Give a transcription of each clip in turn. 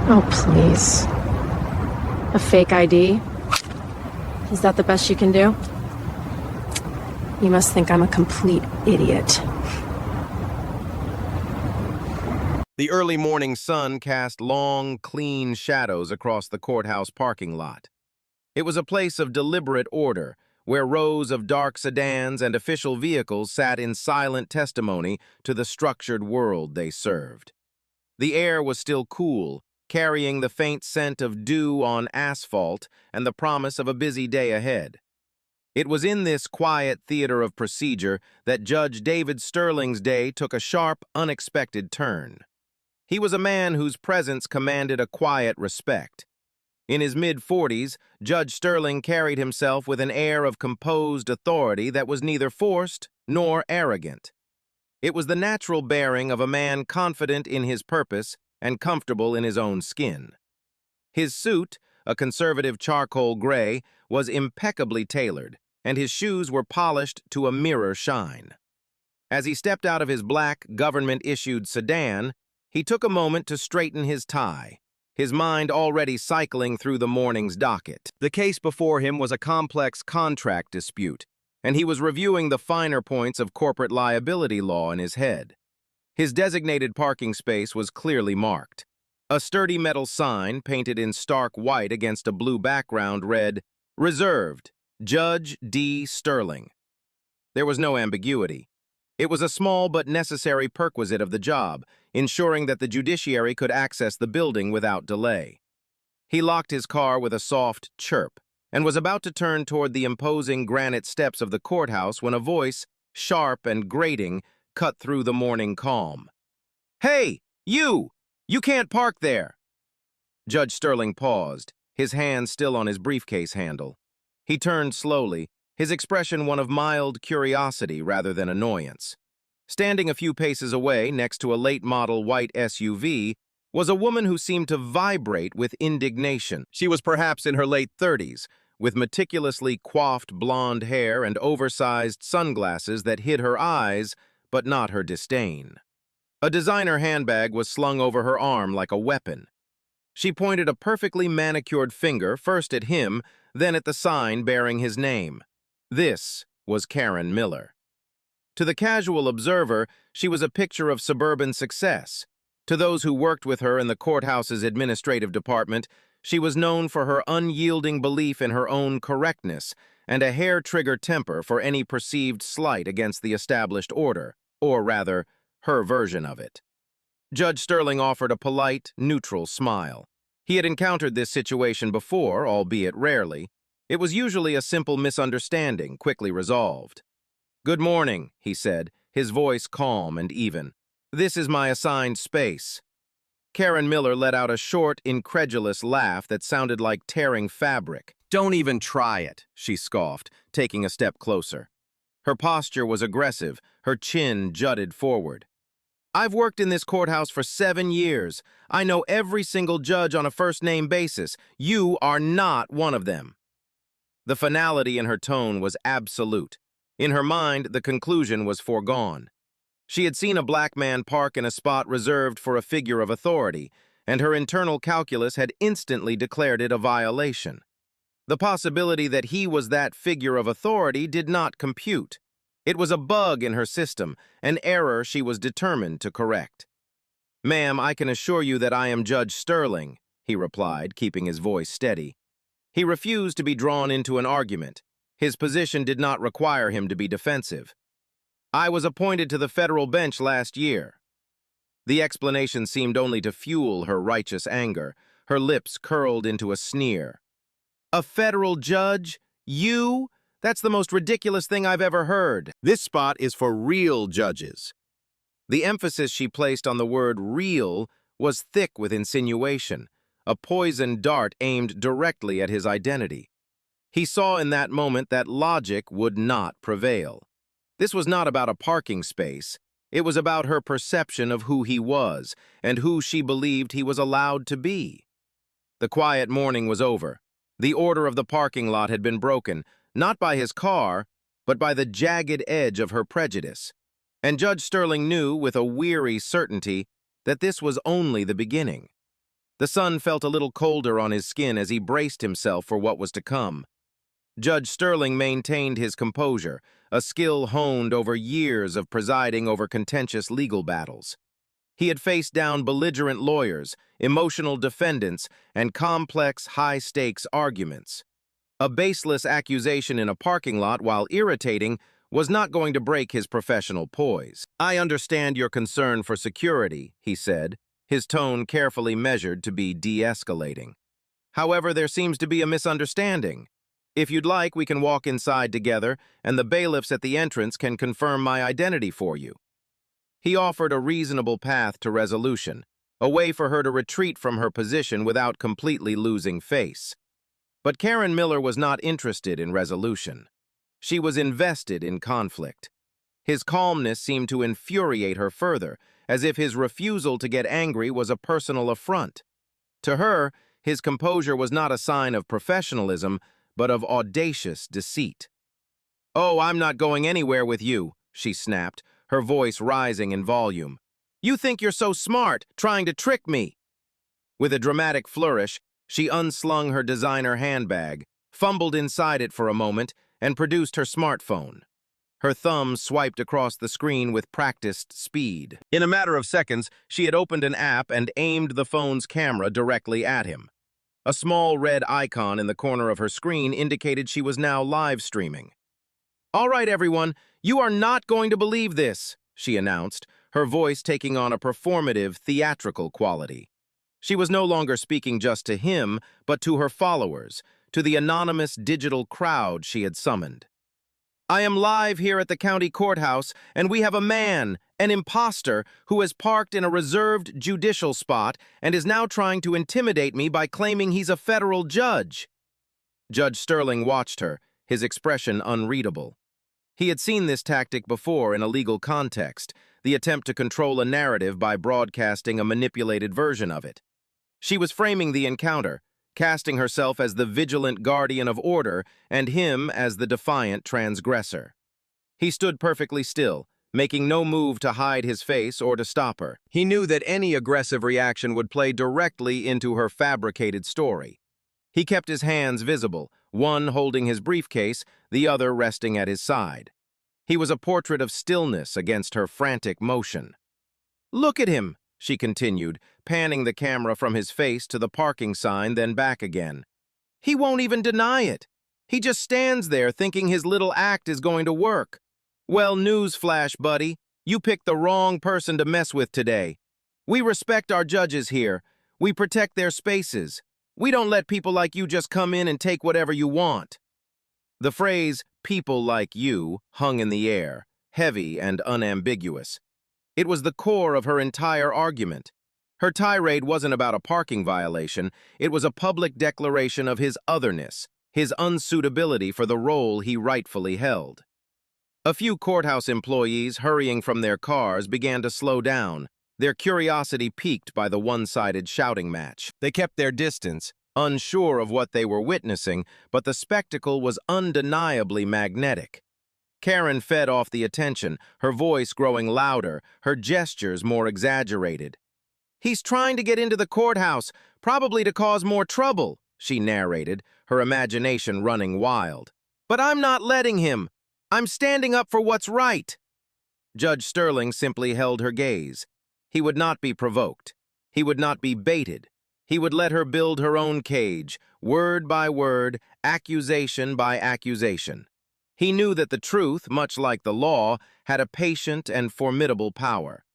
Oh, please. A fake ID? Is that the best you can do? You must think I'm a complete idiot. The early morning sun cast long, clean shadows across the courthouse parking lot. It was a place of deliberate order, where rows of dark sedans and official vehicles sat in silent testimony to the structured world they served. The air was still cool, carrying the faint scent of dew on asphalt and the promise of a busy day ahead. It was in this quiet theater of procedure that Judge David Sterling's day took a sharp, unexpected turn. He was a man whose presence commanded a quiet respect. In his mid-40s, Judge Sterling carried himself with an air of composed authority that was neither forced nor arrogant. It was the natural bearing of a man confident in his purpose and comfortable in his own skin. His suit, a conservative charcoal gray, was impeccably tailored, and his shoes were polished to a mirror shine. As he stepped out of his black, government-issued sedan, he took a moment to straighten his tie, his mind already cycling through the morning's docket. The case before him was a complex contract dispute, and he was reviewing the finer points of corporate liability law in his head. His designated parking space was clearly marked. A sturdy metal sign, painted in stark white against a blue background, read, "Reserved, Judge D. Sterling." There was no ambiguity. It was a small but necessary perquisite of the job, ensuring that the judiciary could access the building without delay. He locked his car with a soft chirp and was about to turn toward the imposing granite steps of the courthouse when a voice, sharp and grating, cut through the morning calm. "Hey, you! You can't park there!" Judge Sterling paused, his hand still on his briefcase handle. He turned slowly, his expression one of mild curiosity rather than annoyance. Standing a few paces away, next to a late-model white SUV, was a woman who seemed to vibrate with indignation. She was perhaps in her late 30s, with meticulously coiffed blonde hair and oversized sunglasses that hid her eyes, but not her disdain. A designer handbag was slung over her arm like a weapon. She pointed a perfectly manicured finger first at him, then at the sign bearing his name. This was Karen Miller. To the casual observer, she was a picture of suburban success. To those who worked with her in the courthouse's administrative department, she was known for her unyielding belief in her own correctness and a hair-trigger temper for any perceived slight against the established order, or rather, her version of it. Judge Sterling offered a polite, neutral smile. He had encountered this situation before, albeit rarely. It was usually a simple misunderstanding, quickly resolved. "Good morning," he said, his voice calm and even. "This is my assigned space." Karen Miller let out a short, incredulous laugh that sounded like tearing fabric. "Don't even try it," she scoffed, taking a step closer. Her posture was aggressive, her chin jutted forward. "I've worked in this courthouse for 7 years. I know every single judge on a first-name basis. You are not one of them." The finality in her tone was absolute. In her mind, the conclusion was foregone. She had seen a black man park in a spot reserved for a figure of authority, and her internal calculus had instantly declared it a violation. The possibility that he was that figure of authority did not compute. It was a bug in her system, an error she was determined to correct. "Ma'am, I can assure you that I am Judge Sterling," he replied, keeping his voice steady. He refused to be drawn into an argument. His position did not require him to be defensive. "I was appointed to the federal bench last year." The explanation seemed only to fuel her righteous anger. Her lips curled into a sneer. "A federal judge? You? That's the most ridiculous thing I've ever heard. This spot is for real judges." The emphasis she placed on the word real was thick with insinuation, a poisoned dart aimed directly at his identity. He saw in that moment that logic would not prevail. This was not about a parking space. It was about her perception of who he was and who she believed he was allowed to be. The quiet morning was over. The order of the parking lot had been broken, not by his car, but by the jagged edge of her prejudice. And Judge Sterling knew with a weary certainty that this was only the beginning. The sun felt a little colder on his skin as he braced himself for what was to come. Judge Sterling maintained his composure, a skill honed over years of presiding over contentious legal battles. He had faced down belligerent lawyers, emotional defendants, and complex, high-stakes arguments. A baseless accusation in a parking lot, while irritating, was not going to break his professional poise. "I understand your concern for security," he said, his tone carefully measured to be de-escalating. "However, there seems to be a misunderstanding. If you'd like, we can walk inside together, and the bailiffs at the entrance can confirm my identity for you." He offered a reasonable path to resolution, a way for her to retreat from her position without completely losing face. But Karen Miller was not interested in resolution. She was invested in conflict. His calmness seemed to infuriate her further, as if his refusal to get angry was a personal affront. To her, his composure was not a sign of professionalism, but of audacious deceit. "Oh, I'm not going anywhere with you," she snapped, her voice rising in volume. "You think you're so smart, trying to trick me." With a dramatic flourish, she unslung her designer handbag, fumbled inside it for a moment, and produced her smartphone. Her thumb swiped across the screen with practiced speed. In a matter of seconds, she had opened an app and aimed the phone's camera directly at him. A small red icon in the corner of her screen indicated she was now live streaming. "All right, everyone, you are not going to believe this," she announced, her voice taking on a performative, theatrical quality. She was no longer speaking just to him, but to her followers, to the anonymous digital crowd she had summoned. "I am live here at the county courthouse, and we have a man, an imposter, who has parked in a reserved judicial spot and is now trying to intimidate me by claiming he's a federal judge." Judge Sterling watched her, his expression unreadable. He had seen this tactic before in a legal context, the attempt to control a narrative by broadcasting a manipulated version of it. She was framing the encounter, casting herself as the vigilant guardian of order and him as the defiant transgressor. He stood perfectly still, making no move to hide his face or to stop her. He knew that any aggressive reaction would play directly into her fabricated story. He kept his hands visible, one holding his briefcase, the other resting at his side. He was a portrait of stillness against her frantic motion. "Look at him," she continued, panning the camera from his face to the parking sign, then back again. "He won't even deny it. He just stands there thinking his little act is going to work. Well, newsflash, buddy, you picked the wrong person to mess with today. We respect our judges here. We protect their spaces. We don't let people like you just come in and take whatever you want." The phrase, "people like you," hung in the air, heavy and unambiguous. It was the core of her entire argument. Her tirade wasn't about a parking violation, it was a public declaration of his otherness, his unsuitability for the role he rightfully held. A few courthouse employees hurrying from their cars began to slow down, their curiosity piqued by the one-sided shouting match. They kept their distance, unsure of what they were witnessing, but the spectacle was undeniably magnetic. Karen fed off the attention, her voice growing louder, her gestures more exaggerated. "He's trying to get into the courthouse, probably to cause more trouble," she narrated, her imagination running wild. "But I'm not letting him. I'm standing up for what's right." Judge Sterling simply held her gaze. He would not be provoked. He would not be baited. He would let her build her own cage, word by word, accusation by accusation. He knew that the truth, much like the law, had a patient and formidable power.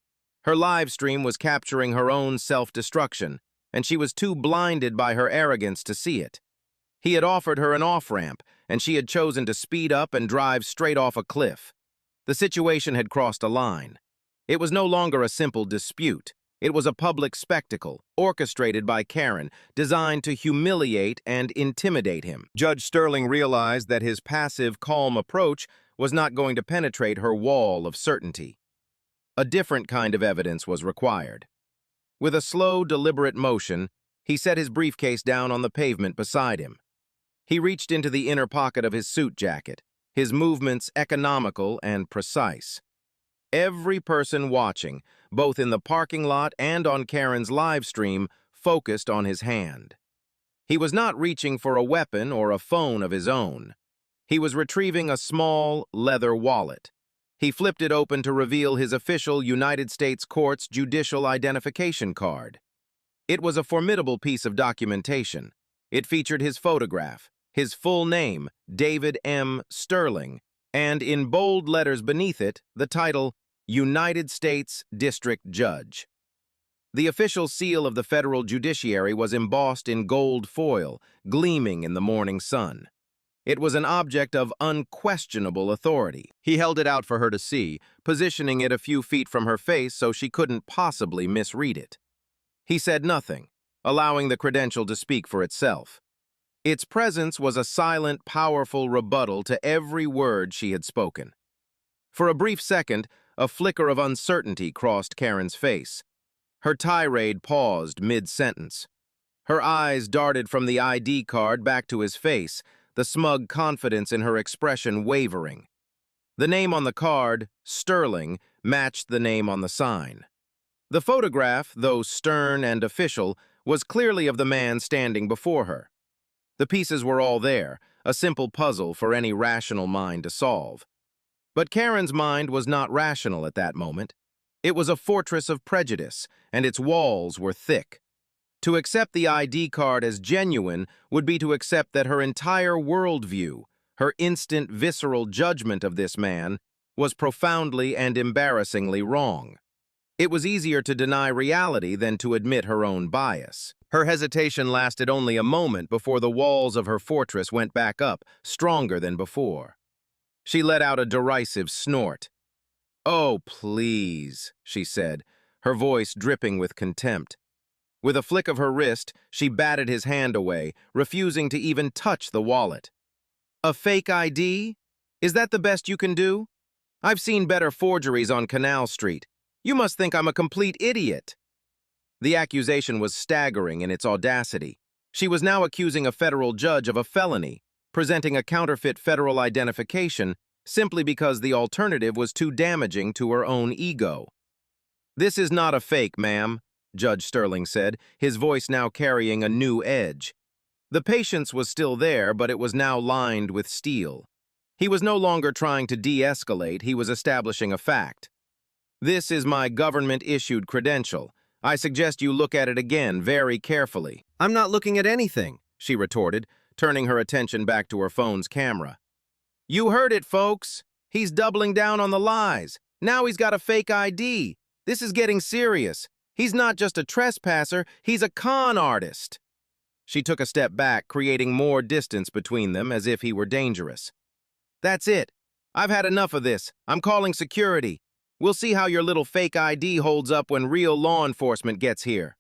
Her live stream was capturing her own self-destruction, and she was too blinded by her arrogance to see it. He had offered her an off-ramp, and she had chosen to speed up and drive straight off a cliff. The situation had crossed a line. It was no longer a simple dispute. It was a public spectacle, orchestrated by Karen, designed to humiliate and intimidate him. Judge Sterling realized that his passive, calm approach was not going to penetrate her wall of certainty. A different kind of evidence was required. With a slow, deliberate motion, he set his briefcase down on the pavement beside him. He reached into the inner pocket of his suit jacket, his movements economical and precise. Every person watching, both in the parking lot and on Karen's live stream, focused on his hand. He was not reaching for a weapon or a phone of his own. He was retrieving a small, leather wallet. He flipped it open to reveal his official United States Court's judicial identification card. It was a formidable piece of documentation. It featured his photograph, his full name, David M. Sterling, and in bold letters beneath it, the title, United States District Judge. The official seal of the federal judiciary was embossed in gold foil, gleaming in the morning sun. It was an object of unquestionable authority. He held it out for her to see, positioning it a few feet from her face so she couldn't possibly misread it. He said nothing, allowing the credential to speak for itself. Its presence was a silent, powerful rebuttal to every word she had spoken. For a brief second, a flicker of uncertainty crossed Karen's face. Her tirade paused mid-sentence. Her eyes darted from the ID card back to his face, the smug confidence in her expression wavering. The name on the card, Sterling, matched the name on the sign. The photograph, though stern and official, was clearly of the man standing before her. The pieces were all there, a simple puzzle for any rational mind to solve. But Karen's mind was not rational at that moment. It was a fortress of prejudice, and its walls were thick. To accept the ID card as genuine would be to accept that her entire worldview, her instant visceral judgment of this man, was profoundly and embarrassingly wrong. It was easier to deny reality than to admit her own bias. Her hesitation lasted only a moment before the walls of her fortress went back up, stronger than before. She let out a derisive snort. "Oh, please," she said, her voice dripping with contempt. With a flick of her wrist, she batted his hand away, refusing to even touch the wallet. "A fake ID? Is that the best you can do? I've seen better forgeries on Canal Street. You must think I'm a complete idiot." The accusation was staggering in its audacity. She was now accusing a federal judge of a felony, presenting a counterfeit federal identification simply because the alternative was too damaging to her own ego. "This is not a fake, ma'am," Judge Sterling said, his voice now carrying a new edge. The patience was still there, but it was now lined with steel. He was no longer trying to de-escalate, he was establishing a fact. "This is my government-issued credential. I suggest you look at it again very carefully." "I'm not looking at anything," she retorted, turning her attention back to her phone's camera. "You heard it, folks. He's doubling down on the lies. Now he's got a fake ID. This is getting serious. He's not just a trespasser, he's a con artist." She took a step back, creating more distance between them as if he were dangerous. "That's it. I've had enough of this. I'm calling security. We'll see how your little fake ID holds up when real law enforcement gets here."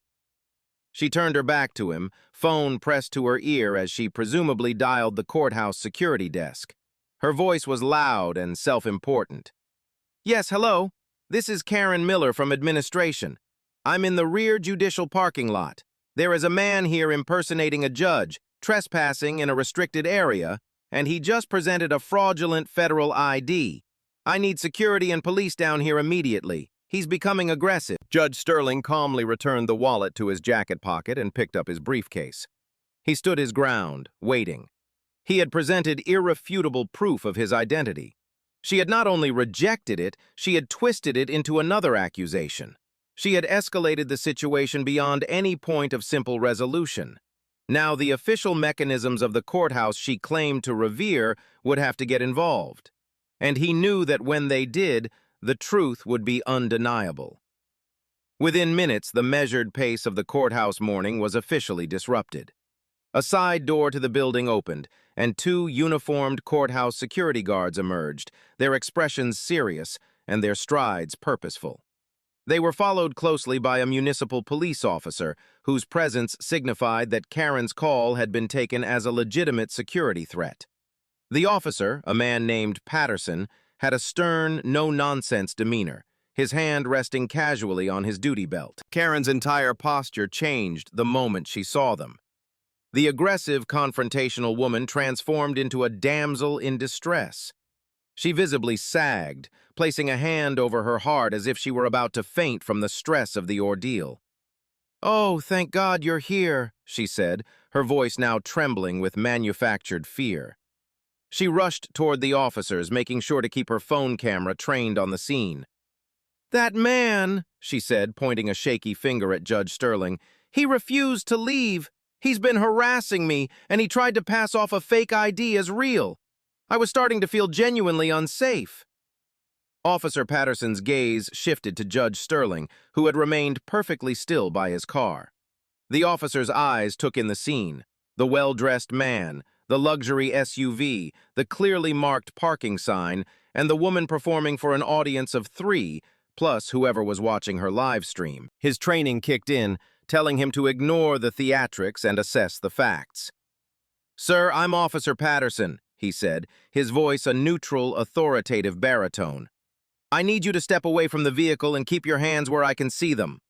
She turned her back to him, phone pressed to her ear as she presumably dialed the courthouse security desk. Her voice was loud and self-important. "Yes, hello. This is Karen Miller from administration. I'm in the rear judicial parking lot. There is a man here impersonating a judge, trespassing in a restricted area, and he just presented a fraudulent federal ID. I need security and police down here immediately. He's becoming aggressive." Judge Sterling calmly returned the wallet to his jacket pocket and picked up his briefcase. He stood his ground, waiting. He had presented irrefutable proof of his identity. She had not only rejected it, she had twisted it into another accusation. She had escalated the situation beyond any point of simple resolution. Now the official mechanisms of the courthouse she claimed to revere would have to get involved. And he knew that when they did, the truth would be undeniable. Within minutes, the measured pace of the courthouse morning was officially disrupted. A side door to the building opened, and two uniformed courthouse security guards emerged, their expressions serious and their strides purposeful. They were followed closely by a municipal police officer, whose presence signified that Karen's call had been taken as a legitimate security threat. The officer, a man named Patterson, had a stern, no-nonsense demeanor, his hand resting casually on his duty belt. Karen's entire posture changed the moment she saw them. The aggressive, confrontational woman transformed into a damsel in distress. She visibly sagged, placing a hand over her heart as if she were about to faint from the stress of the ordeal. "Oh, thank God you're here," she said, her voice now trembling with manufactured fear. She rushed toward the officers, making sure to keep her phone camera trained on the scene. "That man," she said, pointing a shaky finger at Judge Sterling, "he refused to leave. He's been harassing me, and he tried to pass off a fake ID as real. I was starting to feel genuinely unsafe." Officer Patterson's gaze shifted to Judge Sterling, who had remained perfectly still by his car. The officer's eyes took in the scene: the well-dressed man, the luxury SUV, the clearly marked parking sign, and the woman performing for an audience of 3, plus whoever was watching her live stream. His training kicked in, telling him to ignore the theatrics and assess the facts. "Sir, I'm Officer Patterson," he said, his voice a neutral, authoritative baritone. "I need you to step away from the vehicle and keep your hands where I can see them."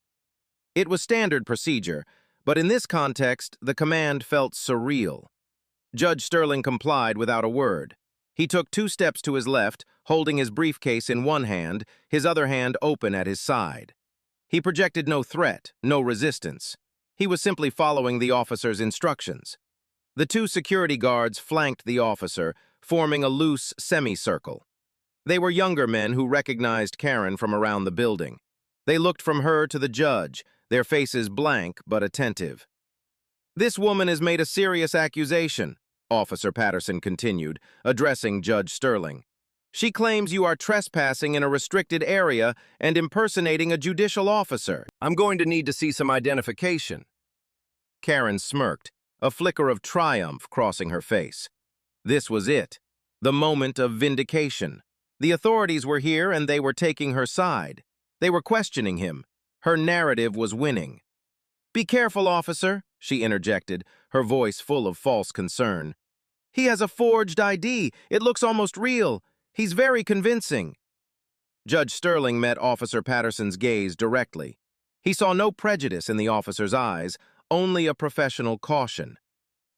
It was standard procedure, but in this context, the command felt surreal. Judge Sterling complied without a word. He took 2 steps to his left, holding his briefcase in one hand, his other hand open at his side. He projected no threat, no resistance. He was simply following the officer's instructions. The 2 security guards flanked the officer, forming a loose semicircle. They were younger men who recognized Karen from around the building. They looked from her to the judge, their faces blank but attentive. "This woman has made a serious accusation," Officer Patterson continued, addressing Judge Sterling. "She claims you are trespassing in a restricted area and impersonating a judicial officer. I'm going to need to see some identification." Karen smirked, a flicker of triumph crossing her face. This was it, the moment of vindication. The authorities were here and they were taking her side. They were questioning him. Her narrative was winning. "Be careful, officer," she interjected, her voice full of false concern. "He has a forged ID. It looks almost real. He's very convincing." Judge Sterling met Officer Patterson's gaze directly. He saw no prejudice in the officer's eyes, only a professional caution.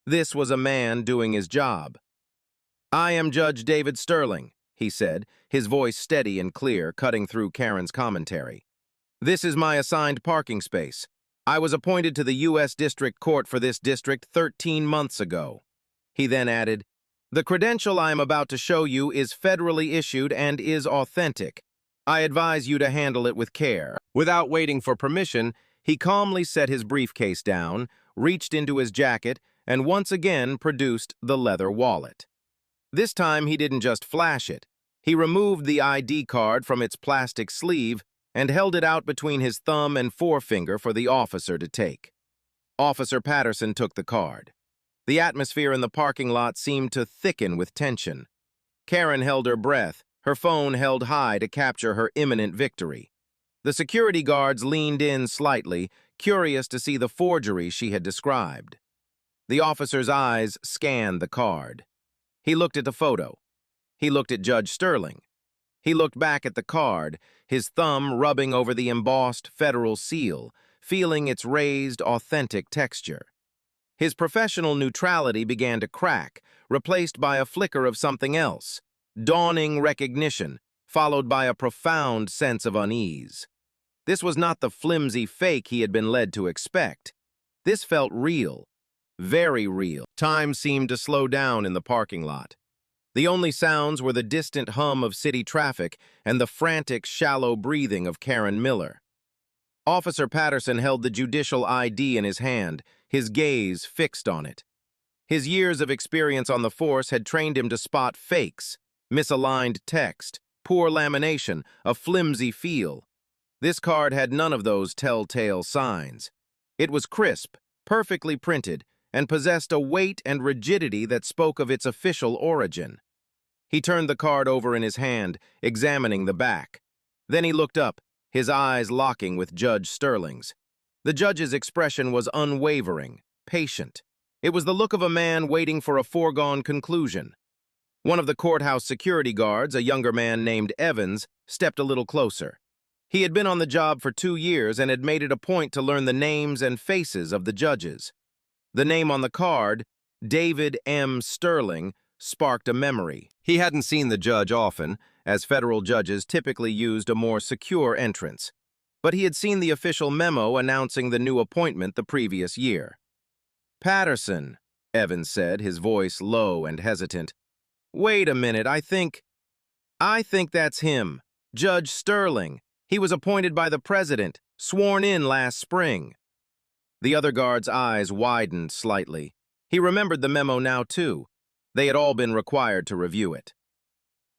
This was a man doing his job. "I am Judge David Sterling," he said, his voice steady and clear, cutting through Karen's commentary. "This is my assigned parking space. I was appointed to the U.S. District Court for this district 13 months ago." He then added, "The credential I am about to show you is federally issued and is authentic. I advise you to handle it with care." Without waiting for permission, he calmly set his briefcase down, reached into his jacket, and once again produced the leather wallet. This time he didn't just flash it. He removed the ID card from its plastic sleeve and held it out between his thumb and forefinger for the officer to take. Officer Patterson took the card. The atmosphere in the parking lot seemed to thicken with tension. Karen held her breath, her phone held high to capture her imminent victory. The security guards leaned in slightly, curious to see the forgery she had described. The officer's eyes scanned the card. He looked at the photo. He looked at Judge Sterling. He looked back at the card, his thumb rubbing over the embossed federal seal, feeling its raised, authentic texture. His professional neutrality began to crack, replaced by a flicker of something else, dawning recognition, followed by a profound sense of unease. This was not the flimsy fake he had been led to expect. This felt real, very real. Time seemed to slow down in the parking lot. The only sounds were the distant hum of city traffic and the frantic, shallow breathing of Karen Miller. Officer Patterson held the judicial ID in his hand, his gaze fixed on it. His years of experience on the force had trained him to spot fakes, misaligned text, poor lamination, a flimsy feel. This card had none of those telltale signs. It was crisp, perfectly printed, and possessed a weight and rigidity that spoke of its official origin. He turned the card over in his hand, examining the back. Then he looked up, his eyes locking with Judge Sterling's. The judge's expression was unwavering, patient. It was the look of a man waiting for a foregone conclusion. One of the courthouse security guards, a younger man named Evans, stepped a little closer. He had been on the job for 2 years and had made it a point to learn the names and faces of the judges. The name on the card, David M. Sterling, sparked a memory. He hadn't seen the judge often, as federal judges typically used a more secure entrance. but he had seen the official memo announcing the new appointment the previous year. "Patterson," Evans said, his voice low and hesitant. "Wait a minute, I think that's him. Judge Sterling. He was appointed by the president, sworn in last spring." The other guard's eyes widened slightly. He remembered the memo now, too. They had all been required to review it.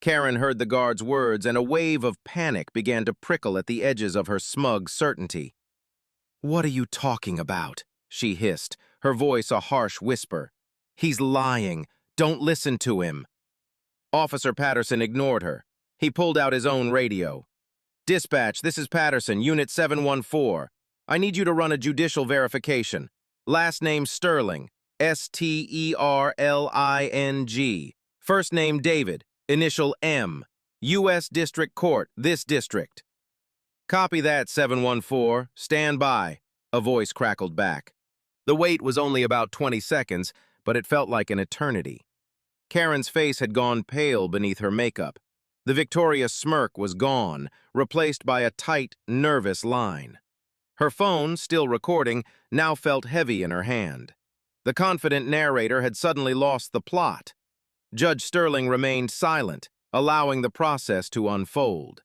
Karen heard the guard's words, and a wave of panic began to prickle at the edges of her smug certainty. "What are you talking about?" she hissed, her voice a harsh whisper. "He's lying. Don't listen to him." Officer Patterson ignored her. He pulled out his own radio. "Dispatch, this is Patterson, Unit 714. I need you to run a judicial verification. Last name Sterling, Sterling. First name David, initial M. U.S. District Court, this district." "Copy that, 714. Stand by," a voice crackled back. The wait was only about 20 seconds, but it felt like an eternity. Karen's face had gone pale beneath her makeup. The victorious smirk was gone, replaced by a tight, nervous line. Her phone, still recording, now felt heavy in her hand. The confident narrator had suddenly lost the plot. Judge Sterling remained silent, allowing the process to unfold.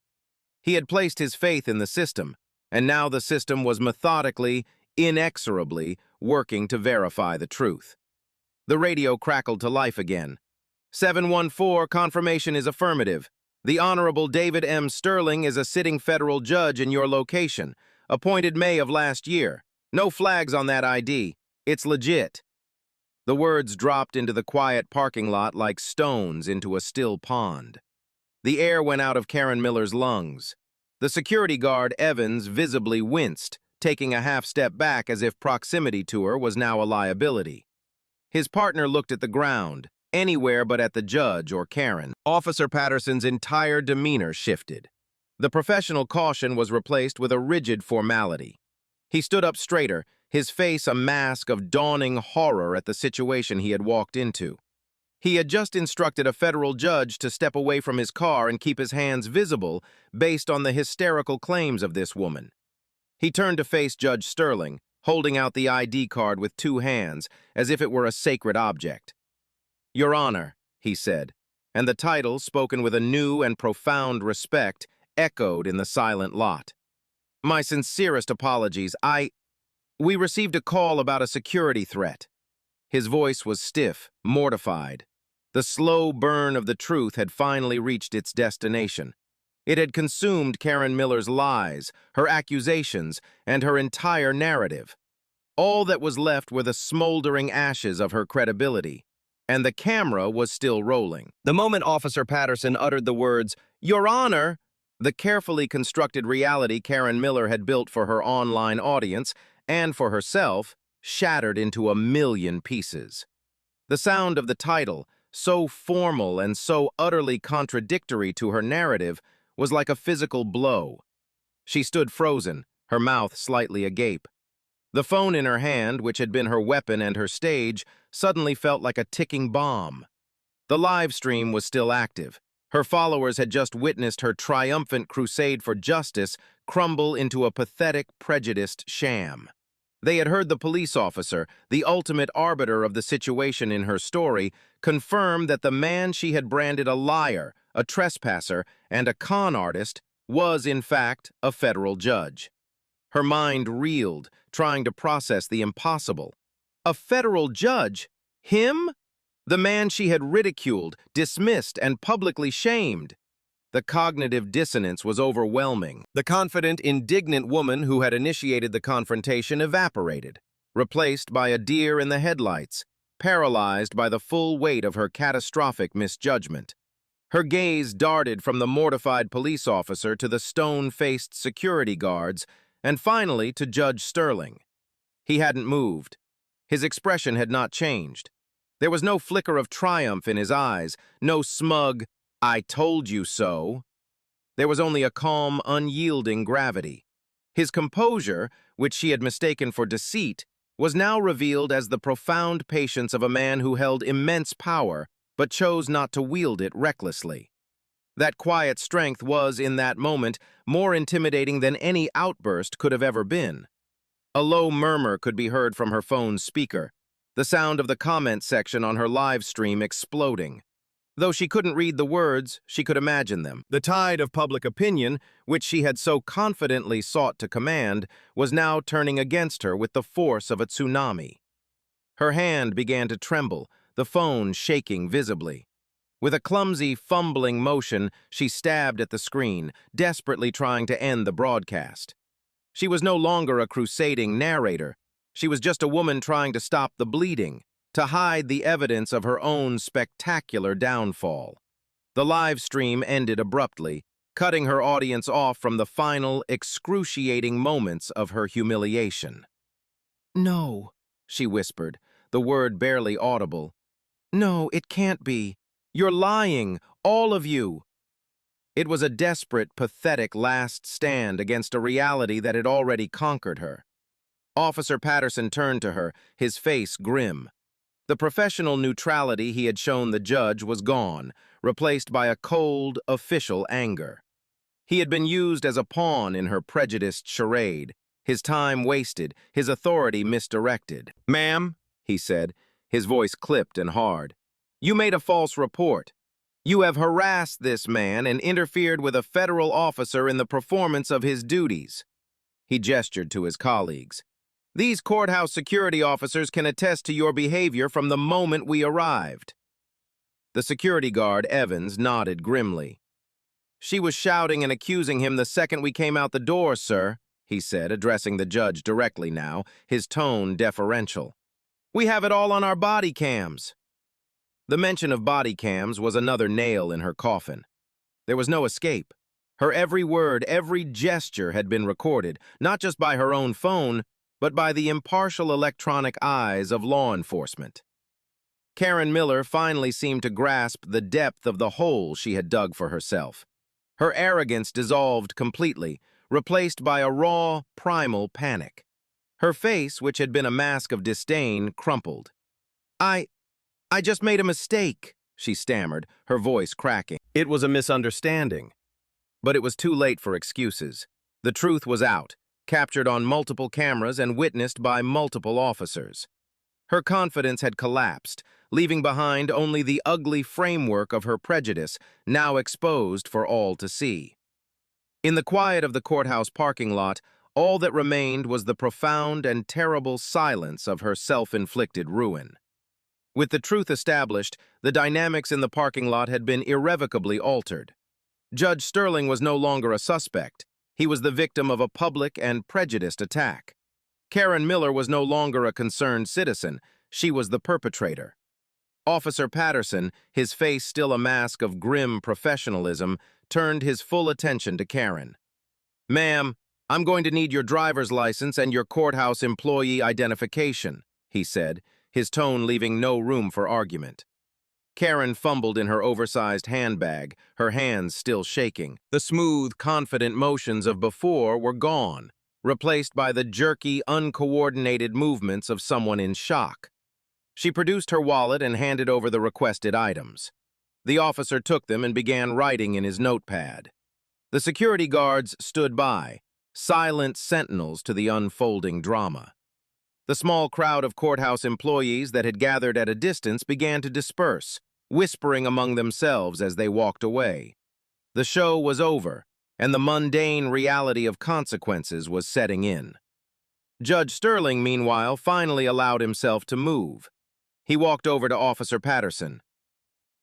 He had placed his faith in the system, and now the system was methodically, inexorably, working to verify the truth. The radio crackled to life again. 714, confirmation is affirmative. The Honorable David M. Sterling is a sitting federal judge in your location, appointed May of last year. No flags on that ID. It's legit. The words dropped into the quiet parking lot like stones into a still pond. The air went out of Karen Miller's lungs. The security guard, Evans, visibly winced, taking a half step back as if proximity to her was now a liability. His partner looked at the ground, anywhere but at the judge or Karen. Officer Patterson's entire demeanor shifted. The professional caution was replaced with a rigid formality. He stood up straighter, his face a mask of dawning horror at the situation he had walked into. He had just instructed a federal judge to step away from his car and keep his hands visible based on the hysterical claims of this woman. He turned to face Judge Sterling, holding out the ID card with two hands, as if it were a sacred object. "Your Honor," he said, and the title, spoken with a new and profound respect, echoed in the silent lot. "My sincerest apologies. We received a call about a security threat." His voice was stiff, mortified. The slow burn of the truth had finally reached its destination. It had consumed Karen Miller's lies, her accusations, and her entire narrative. All that was left were the smoldering ashes of her credibility. And the camera was still rolling. The moment Officer Patterson uttered the words, "Your Honor," the carefully constructed reality Karen Miller had built for her online audience and for herself shattered into a million pieces. The sound of the title, so formal and so utterly contradictory to her narrative, was like a physical blow. She stood frozen, her mouth slightly agape. The phone in her hand, which had been her weapon and her stage, suddenly felt like a ticking bomb. The live stream was still active. Her followers had just witnessed her triumphant crusade for justice crumble into a pathetic, prejudiced sham. They had heard the police officer, the ultimate arbiter of the situation in her story, confirm that the man she had branded a liar, a trespasser, and a con artist was, in fact, a federal judge. Her mind reeled, trying to process the impossible. A federal judge? Him? The man she had ridiculed, dismissed, and publicly shamed. The cognitive dissonance was overwhelming. The confident, indignant woman who had initiated the confrontation evaporated, replaced by a deer in the headlights, paralyzed by the full weight of her catastrophic misjudgment. Her gaze darted from the mortified police officer to the stone-faced security guards, and finally to Judge Sterling. He hadn't moved. His expression had not changed. There was no flicker of triumph in his eyes, no smug, "I told you so." There was only a calm, unyielding gravity. His composure, which she had mistaken for deceit, was now revealed as the profound patience of a man who held immense power but chose not to wield it recklessly. That quiet strength was, in that moment, more intimidating than any outburst could have ever been. A low murmur could be heard from her phone's speaker, the sound of the comment section on her live stream exploding. Though she couldn't read the words, she could imagine them. The tide of public opinion, which she had so confidently sought to command, was now turning against her with the force of a tsunami. Her hand began to tremble, the phone shaking visibly. With a clumsy, fumbling motion, she stabbed at the screen, desperately trying to end the broadcast. She was no longer a crusading narrator. She was just a woman trying to stop the bleeding, to hide the evidence of her own spectacular downfall. The live stream ended abruptly, cutting her audience off from the final, excruciating moments of her humiliation. "No," she whispered, the word barely audible. "No, it can't be. You're lying, all of you." It was a desperate, pathetic last stand against a reality that had already conquered her. Officer Patterson turned to her, his face grim. The professional neutrality he had shown the judge was gone, replaced by a cold, official anger. He had been used as a pawn in her prejudiced charade, his time wasted, his authority misdirected. "Ma'am," he said, his voice clipped and hard, "you made a false report. You have harassed this man and interfered with a federal officer in the performance of his duties." He gestured to his colleagues. "These courthouse security officers can attest to your behavior from the moment we arrived." The security guard, Evans, nodded grimly. "She was shouting and accusing him the second we came out the door, sir," he said, addressing the judge directly now, his tone deferential. "We have it all on our body cams." The mention of body cams was another nail in her coffin. There was no escape. Her every word, every gesture had been recorded, not just by her own phone, but by the impartial electronic eyes of law enforcement. Karen Miller finally seemed to grasp the depth of the hole she had dug for herself. Her arrogance dissolved completely, replaced by a raw, primal panic. Her face, which had been a mask of disdain, crumpled. I just made a mistake," she stammered, her voice cracking. It was a misunderstanding. But it was too late for excuses. The truth was out, captured on multiple cameras and witnessed by multiple officers. Her confidence had collapsed, leaving behind only the ugly framework of her prejudice, now exposed for all to see. In the quiet of the courthouse parking lot, all that remained was the profound and terrible silence of her self-inflicted ruin. With the truth established, the dynamics in the parking lot had been irrevocably altered. Judge Sterling was no longer a suspect. He was the victim of a public and prejudiced attack. Karen Miller was no longer a concerned citizen. She was the perpetrator. Officer Patterson, his face still a mask of grim professionalism, turned his full attention to Karen. "Ma'am, I'm going to need your driver's license and your courthouse employee identification," he said, his tone leaving no room for argument. Karen fumbled in her oversized handbag, her hands still shaking. The smooth, confident motions of before were gone, replaced by the jerky, uncoordinated movements of someone in shock. She produced her wallet and handed over the requested items. The officer took them and began writing in his notepad. The security guards stood by, silent sentinels to the unfolding drama. The small crowd of courthouse employees that had gathered at a distance began to disperse, whispering among themselves as they walked away. The show was over, and the mundane reality of consequences was setting in. Judge Sterling, meanwhile, finally allowed himself to move. He walked over to Officer Patterson.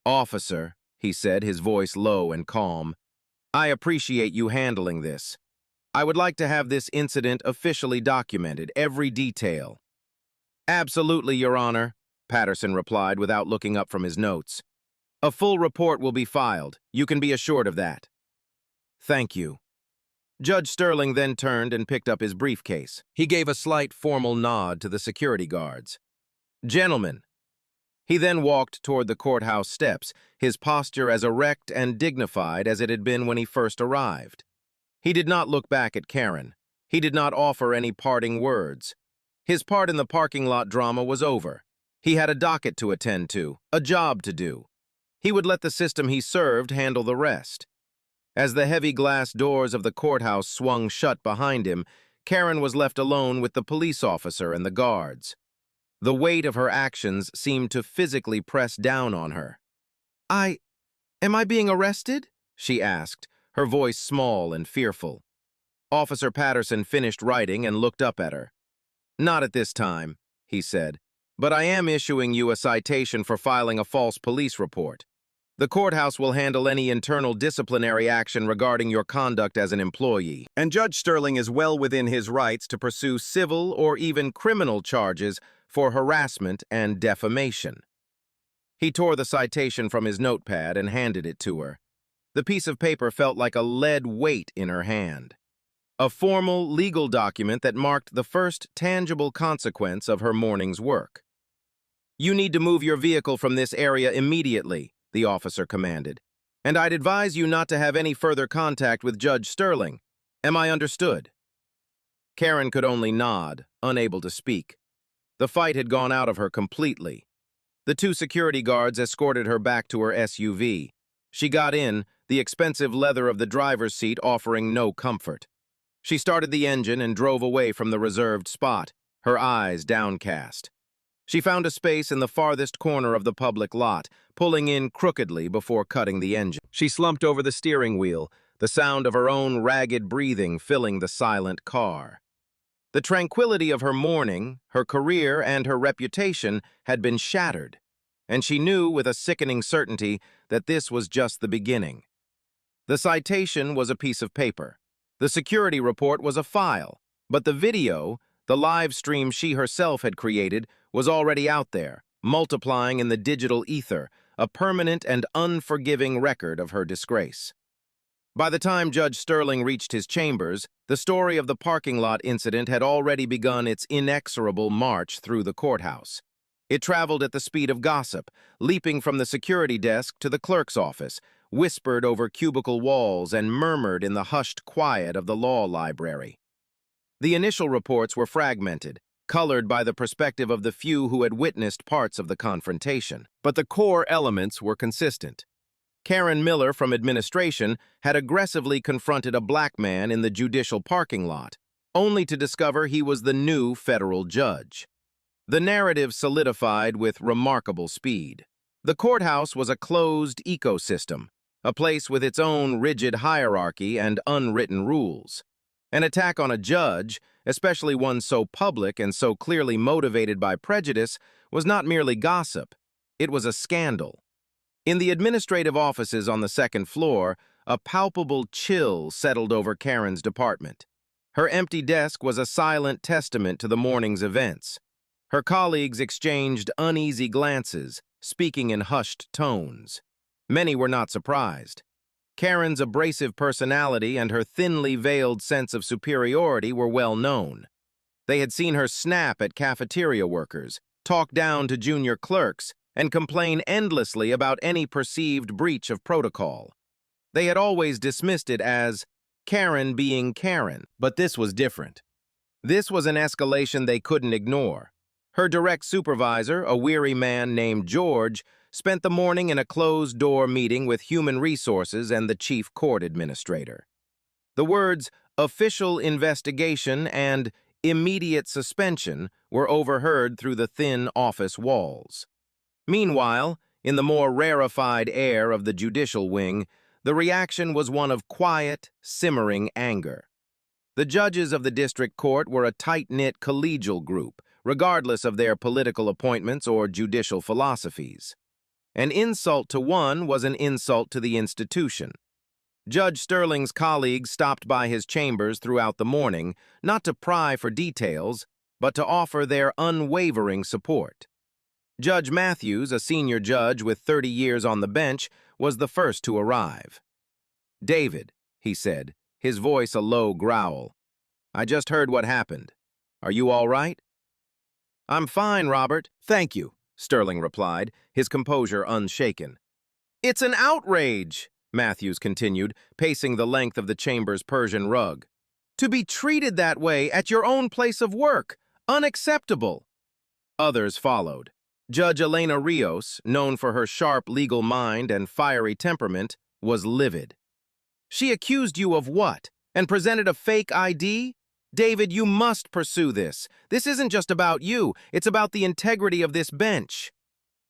"Officer," he said, his voice low and calm, "I appreciate you handling this. I would like to have this incident officially documented, every detail." "Absolutely, Your Honor," Patterson replied without looking up from his notes. "A full report will be filed. You can be assured of that." "Thank you." Judge Sterling then turned and picked up his briefcase. He gave a slight formal nod to the security guards. "Gentlemen." He then walked toward the courthouse steps, his posture as erect and dignified as it had been when he first arrived. He did not look back at Karen. He did not offer any parting words. His part in the parking lot drama was over. He had a docket to attend to, a job to do. He would let the system he served handle the rest. As the heavy glass doors of the courthouse swung shut behind him, Karen was left alone with the police officer and the guards. The weight of her actions seemed to physically press down on her. Am I being arrested?" she asked, her voice small and fearful. Officer Patterson finished writing and looked up at her. "Not at this time," he said, "but I am issuing you a citation for filing a false police report. The courthouse will handle any internal disciplinary action regarding your conduct as an employee, and Judge Sterling is well within his rights to pursue civil or even criminal charges for harassment and defamation." He tore the citation from his notepad and handed it to her. The piece of paper felt like a lead weight in her hand. A formal legal document that marked the first tangible consequence of her morning's work. "You need to move your vehicle from this area immediately," the officer commanded. "And I'd advise you not to have any further contact with Judge Sterling. Am I understood?" Karen could only nod, unable to speak. The fight had gone out of her completely. The two security guards escorted her back to her SUV. She got in, the expensive leather of the driver's seat offering no comfort. She started the engine and drove away from the reserved spot, her eyes downcast. She found a space in the farthest corner of the public lot, pulling in crookedly before cutting the engine. She slumped over the steering wheel, the sound of her own ragged breathing filling the silent car. The tranquility of her morning, her career, and her reputation had been shattered, and she knew with a sickening certainty that this was just the beginning. The citation was a piece of paper. The security report was a file, but the video, the live stream she herself had created, was already out there, multiplying in the digital ether, a permanent and unforgiving record of her disgrace. By the time Judge Sterling reached his chambers, the story of the parking lot incident had already begun its inexorable march through the courthouse. It traveled at the speed of gossip, leaping from the security desk to the clerk's office, whispered over cubicle walls and murmured in the hushed quiet of the law library. The initial reports were fragmented, colored by the perspective of the few who had witnessed parts of the confrontation. But the core elements were consistent. Karen Miller from administration had aggressively confronted a black man in the judicial parking lot, only to discover he was the new federal judge. The narrative solidified with remarkable speed. The courthouse was a closed ecosystem, a place with its own rigid hierarchy and unwritten rules. An attack on a judge, especially one so public and so clearly motivated by prejudice, was not merely gossip, it was a scandal. In the administrative offices on the second floor, a palpable chill settled over Karen's department. Her empty desk was a silent testament to the morning's events. Her colleagues exchanged uneasy glances, speaking in hushed tones. Many were not surprised. Karen's abrasive personality and her thinly veiled sense of superiority were well known. They had seen her snap at cafeteria workers, talk down to junior clerks, and complain endlessly about any perceived breach of protocol. They had always dismissed it as Karen being Karen, but this was different. This was an escalation they couldn't ignore. Her direct supervisor, a weary man named George, spent the morning in a closed-door meeting with Human Resources and the chief court administrator. The words official investigation and immediate suspension were overheard through the thin office walls. Meanwhile, in the more rarefied air of the judicial wing, the reaction was one of quiet, simmering anger. The judges of the district court were a tight-knit collegial group, regardless of their political appointments or judicial philosophies. An insult to one was an insult to the institution. Judge Sterling's colleagues stopped by his chambers throughout the morning, not to pry for details, but to offer their unwavering support. Judge Matthews, a senior judge with 30 years on the bench, was the first to arrive. "David," he said, his voice a low growl, "I just heard what happened. Are you all right?" "I'm fine, Robert, thank you," Sterling replied, his composure unshaken. "It's an outrage," Matthews continued, pacing the length of the chamber's Persian rug. "To be treated that way at your own place of work. Unacceptable." Others followed. Judge Elena Rios, known for her sharp legal mind and fiery temperament, was livid. "She accused you of what? And presented a fake ID? David, you must pursue this. This isn't just about you, it's about the integrity of this bench."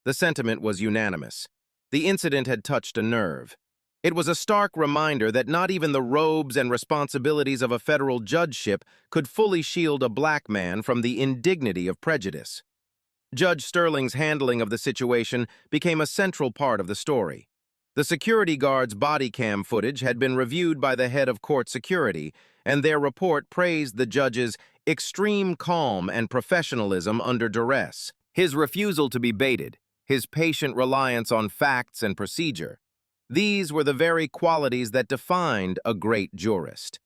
The sentiment was unanimous. The incident had touched a nerve. It was a stark reminder that not even the robes and responsibilities of a federal judgeship could fully shield a black man from the indignity of prejudice. Judge Sterling's handling of the situation became a central part of the story. The security guard's body cam footage had been reviewed by the head of court security, and their report praised the judge's extreme calm and professionalism under duress, his refusal to be baited, his patient reliance on facts and procedure. These were the very qualities that defined a great jurist.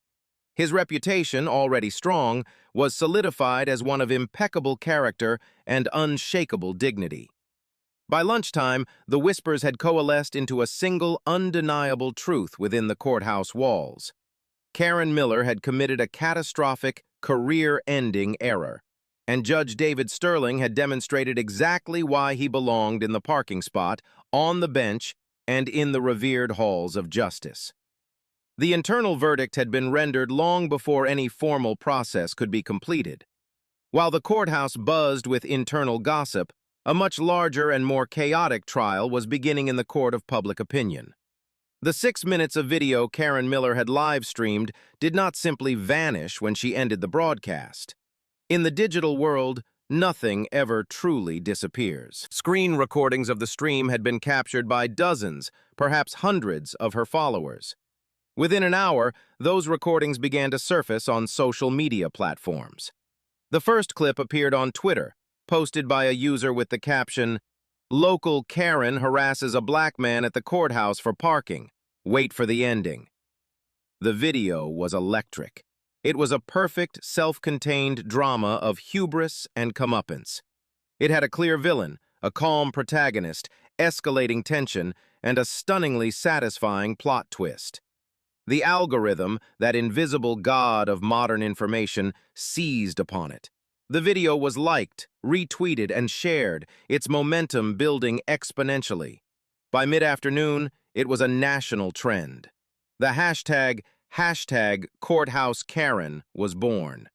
His reputation, already strong, was solidified as one of impeccable character and unshakable dignity. By lunchtime, the whispers had coalesced into a single, undeniable truth within the courthouse walls. Karen Miller had committed a catastrophic, career-ending error, and Judge David Sterling had demonstrated exactly why he belonged in the parking spot, on the bench, and in the revered halls of justice. The internal verdict had been rendered long before any formal process could be completed. While the courthouse buzzed with internal gossip, a much larger and more chaotic trial was beginning in the court of public opinion. The 6 minutes of video Karen Miller had live-streamed did not simply vanish when she ended the broadcast. In the digital world, nothing ever truly disappears. Screen recordings of the stream had been captured by dozens, perhaps hundreds, of her followers. Within an hour, those recordings began to surface on social media platforms. The first clip appeared on Twitter, posted by a user with the caption, "Local Karen harasses a black man at the courthouse for parking. Wait for the ending." The video was electric. It was a perfect, self-contained drama of hubris and comeuppance. It had a clear villain, a calm protagonist, escalating tension, and a stunningly satisfying plot twist. The algorithm, that invisible god of modern information, seized upon it. The video was liked, retweeted, and shared, its momentum building exponentially. By mid-afternoon, it was a national trend. The hashtag #CourthouseKaren was born.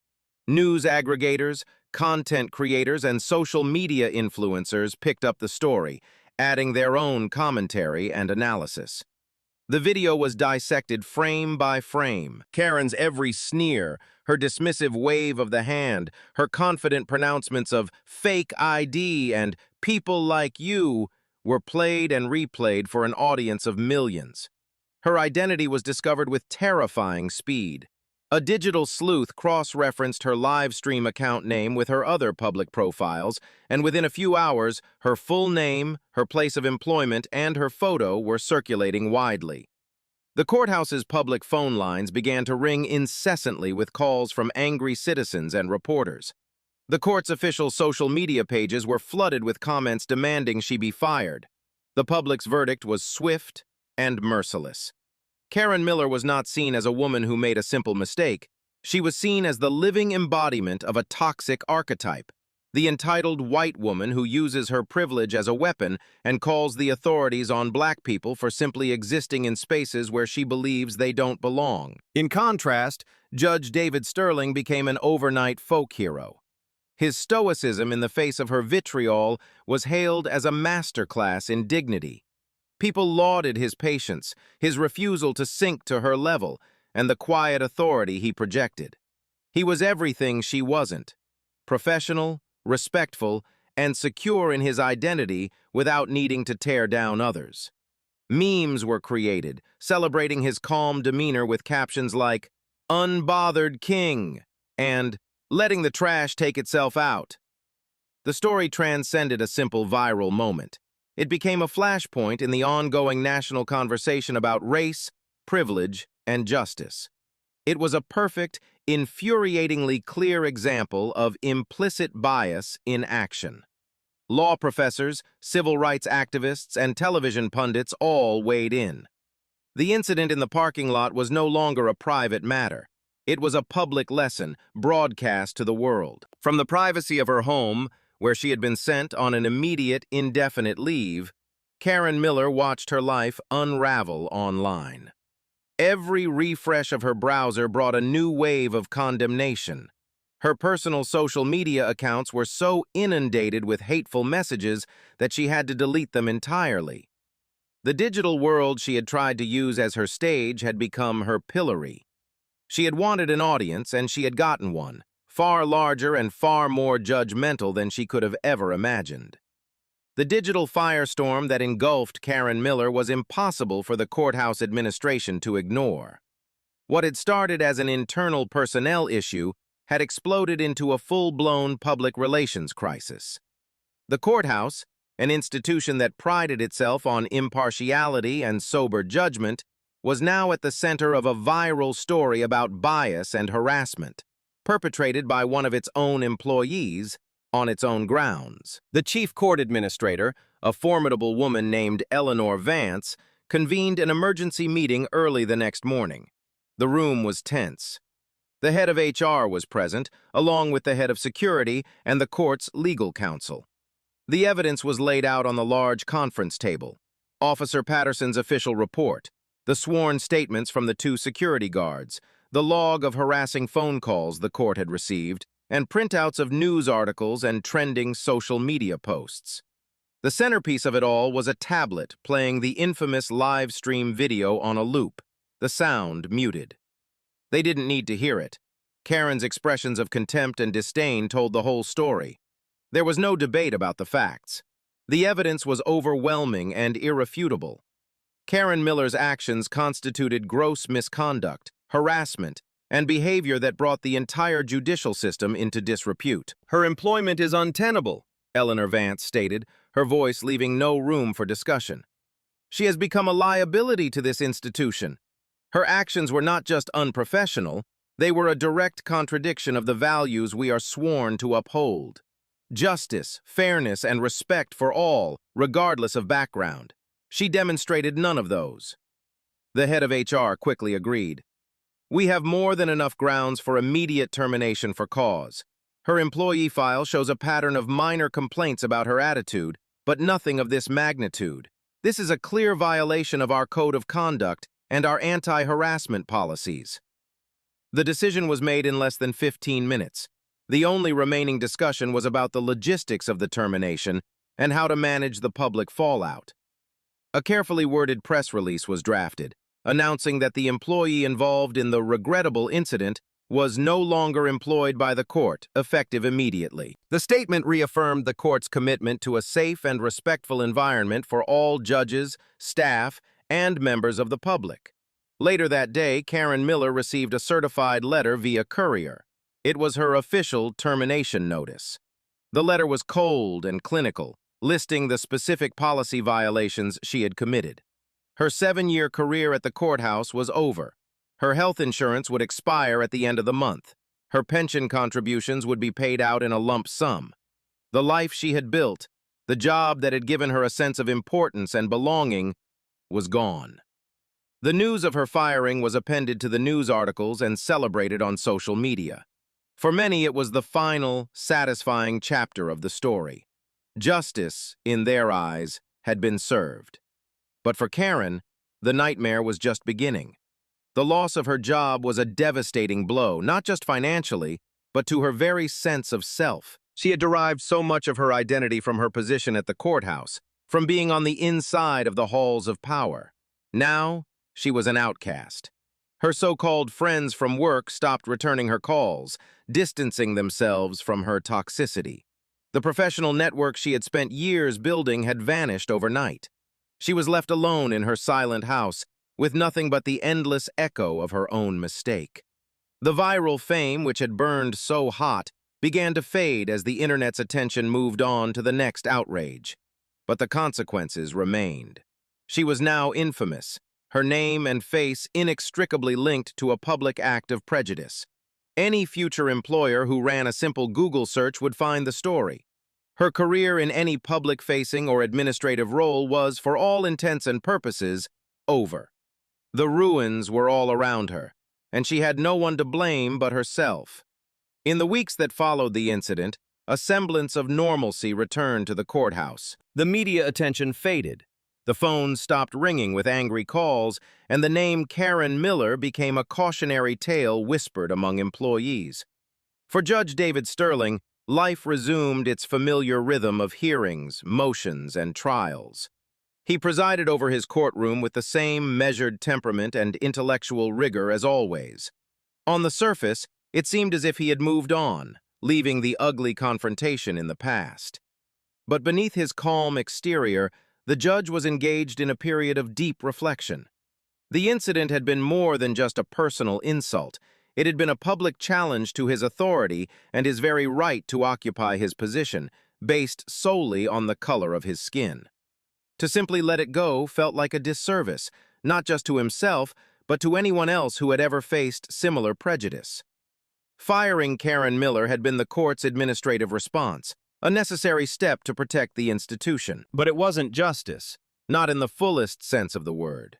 News aggregators, content creators, and social media influencers picked up the story, adding their own commentary and analysis. The video was dissected frame by frame. Karen's every sneer, her dismissive wave of the hand, her confident pronouncements of fake ID and people like you were played and replayed for an audience of millions. Her identity was discovered with terrifying speed. A digital sleuth cross-referenced her live stream account name with her other public profiles, and within a few hours, her full name, her place of employment, and her photo were circulating widely. The courthouse's public phone lines began to ring incessantly with calls from angry citizens and reporters. The court's official social media pages were flooded with comments demanding she be fired. The public's verdict was swift and merciless. Karen Miller was not seen as a woman who made a simple mistake. She was seen as the living embodiment of a toxic archetype, the entitled white woman who uses her privilege as a weapon and calls the authorities on black people for simply existing in spaces where she believes they don't belong. In contrast, Judge David Sterling became an overnight folk hero. His stoicism in the face of her vitriol was hailed as a masterclass in dignity. People lauded his patience, his refusal to sink to her level, and the quiet authority he projected. He was everything she wasn't: professional, respectful, and secure in his identity without needing to tear down others. Memes were created, celebrating his calm demeanor with captions like, "Unbothered King," and "Letting the trash take itself out." The story transcended a simple viral moment. It became a flashpoint in the ongoing national conversation about race, privilege, and justice. It was a perfect, infuriatingly clear example of implicit bias in action. Law professors, civil rights activists, and television pundits all weighed in. The incident in the parking lot was no longer a private matter. It was a public lesson, broadcast to the world. From the privacy of her home, where she had been sent on an immediate, indefinite leave, Karen Miller watched her life unravel online. Every refresh of her browser brought a new wave of condemnation. Her personal social media accounts were so inundated with hateful messages that she had to delete them entirely. The digital world she had tried to use as her stage had become her pillory. She had wanted an audience, and she had gotten one, far larger and far more judgmental than she could have ever imagined. The digital firestorm that engulfed Karen Miller was impossible for the courthouse administration to ignore. What had started as an internal personnel issue had exploded into a full-blown public relations crisis. The courthouse, an institution that prided itself on impartiality and sober judgment, was now at the center of a viral story about bias and harassment, perpetrated by one of its own employees on its own grounds. The chief court administrator, a formidable woman named Eleanor Vance, convened an emergency meeting early the next morning. The room was tense. The head of HR was present, along with the head of security and the court's legal counsel. The evidence was laid out on the large conference table: Officer Patterson's official report, the sworn statements from the 2 security guards, the log of harassing phone calls the court had received, and printouts of news articles and trending social media posts. The centerpiece of it all was a tablet playing the infamous live stream video on a loop, the sound muted. They didn't need to hear it. Karen's expressions of contempt and disdain told the whole story. There was no debate about the facts. The evidence was overwhelming and irrefutable. Karen Miller's actions constituted gross misconduct, harassment, and behavior that brought the entire judicial system into disrepute. Her employment is untenable, Eleanor Vance stated, her voice leaving no room for discussion. She has become a liability to this institution. Her actions were not just unprofessional, they were a direct contradiction of the values we are sworn to uphold: justice, fairness, and respect for all, regardless of background. She demonstrated none of those. The head of HR quickly agreed. We have more than enough grounds for immediate termination for cause. Her employee file shows a pattern of minor complaints about her attitude, but nothing of this magnitude. This is a clear violation of our code of conduct and our anti-harassment policies. The decision was made in less than 15 minutes. The only remaining discussion was about the logistics of the termination and how to manage the public fallout. A carefully worded press release was drafted, announcing that the employee involved in the regrettable incident was no longer employed by the court, effective immediately. The statement reaffirmed the court's commitment to a safe and respectful environment for all judges, staff, and members of the public. Later that day, Karen Miller received a certified letter via courier. It was her official termination notice. The letter was cold and clinical, listing the specific policy violations she had committed. Her 7-year career at the courthouse was over. Her health insurance would expire at the end of the month. Her pension contributions would be paid out in a lump sum. The life she had built, the job that had given her a sense of importance and belonging, was gone. The news of her firing was appended to the news articles and celebrated on social media. For many, it was the final, satisfying chapter of the story. Justice, in their eyes, had been served. But for Karen, the nightmare was just beginning. The loss of her job was a devastating blow, not just financially, but to her very sense of self. She had derived so much of her identity from her position at the courthouse, from being on the inside of the halls of power. Now, she was an outcast. Her so-called friends from work stopped returning her calls, distancing themselves from her toxicity. The professional network she had spent years building had vanished overnight. She was left alone in her silent house, with nothing but the endless echo of her own mistake. The viral fame, which had burned so hot, began to fade as the internet's attention moved on to the next outrage. But the consequences remained. She was now infamous, her name and face inextricably linked to a public act of prejudice. Any future employer who ran a simple Google search would find the story. Her career in any public-facing or administrative role was, for all intents and purposes, over. The ruins were all around her, and she had no one to blame but herself. In the weeks that followed the incident, A semblance of normalcy returned to the courthouse. The media attention faded. The phone stopped ringing with angry calls, and the name Karen Miller became a cautionary tale whispered among employees. For Judge David Sterling, life resumed its familiar rhythm of hearings, motions, and trials. He presided over his courtroom with the same measured temperament and intellectual rigor as always. On the surface, it seemed as if he had moved on, leaving the ugly confrontation in the past. But beneath his calm exterior, the judge was engaged in a period of deep reflection. The incident had been more than just a personal insult. It had been a public challenge to his authority and his very right to occupy his position, based solely on the color of his skin. To simply let it go felt like a disservice, not just to himself, but to anyone else who had ever faced similar prejudice. Firing Karen Miller had been the court's administrative response, a necessary step to protect the institution. But it wasn't justice, not in the fullest sense of the word.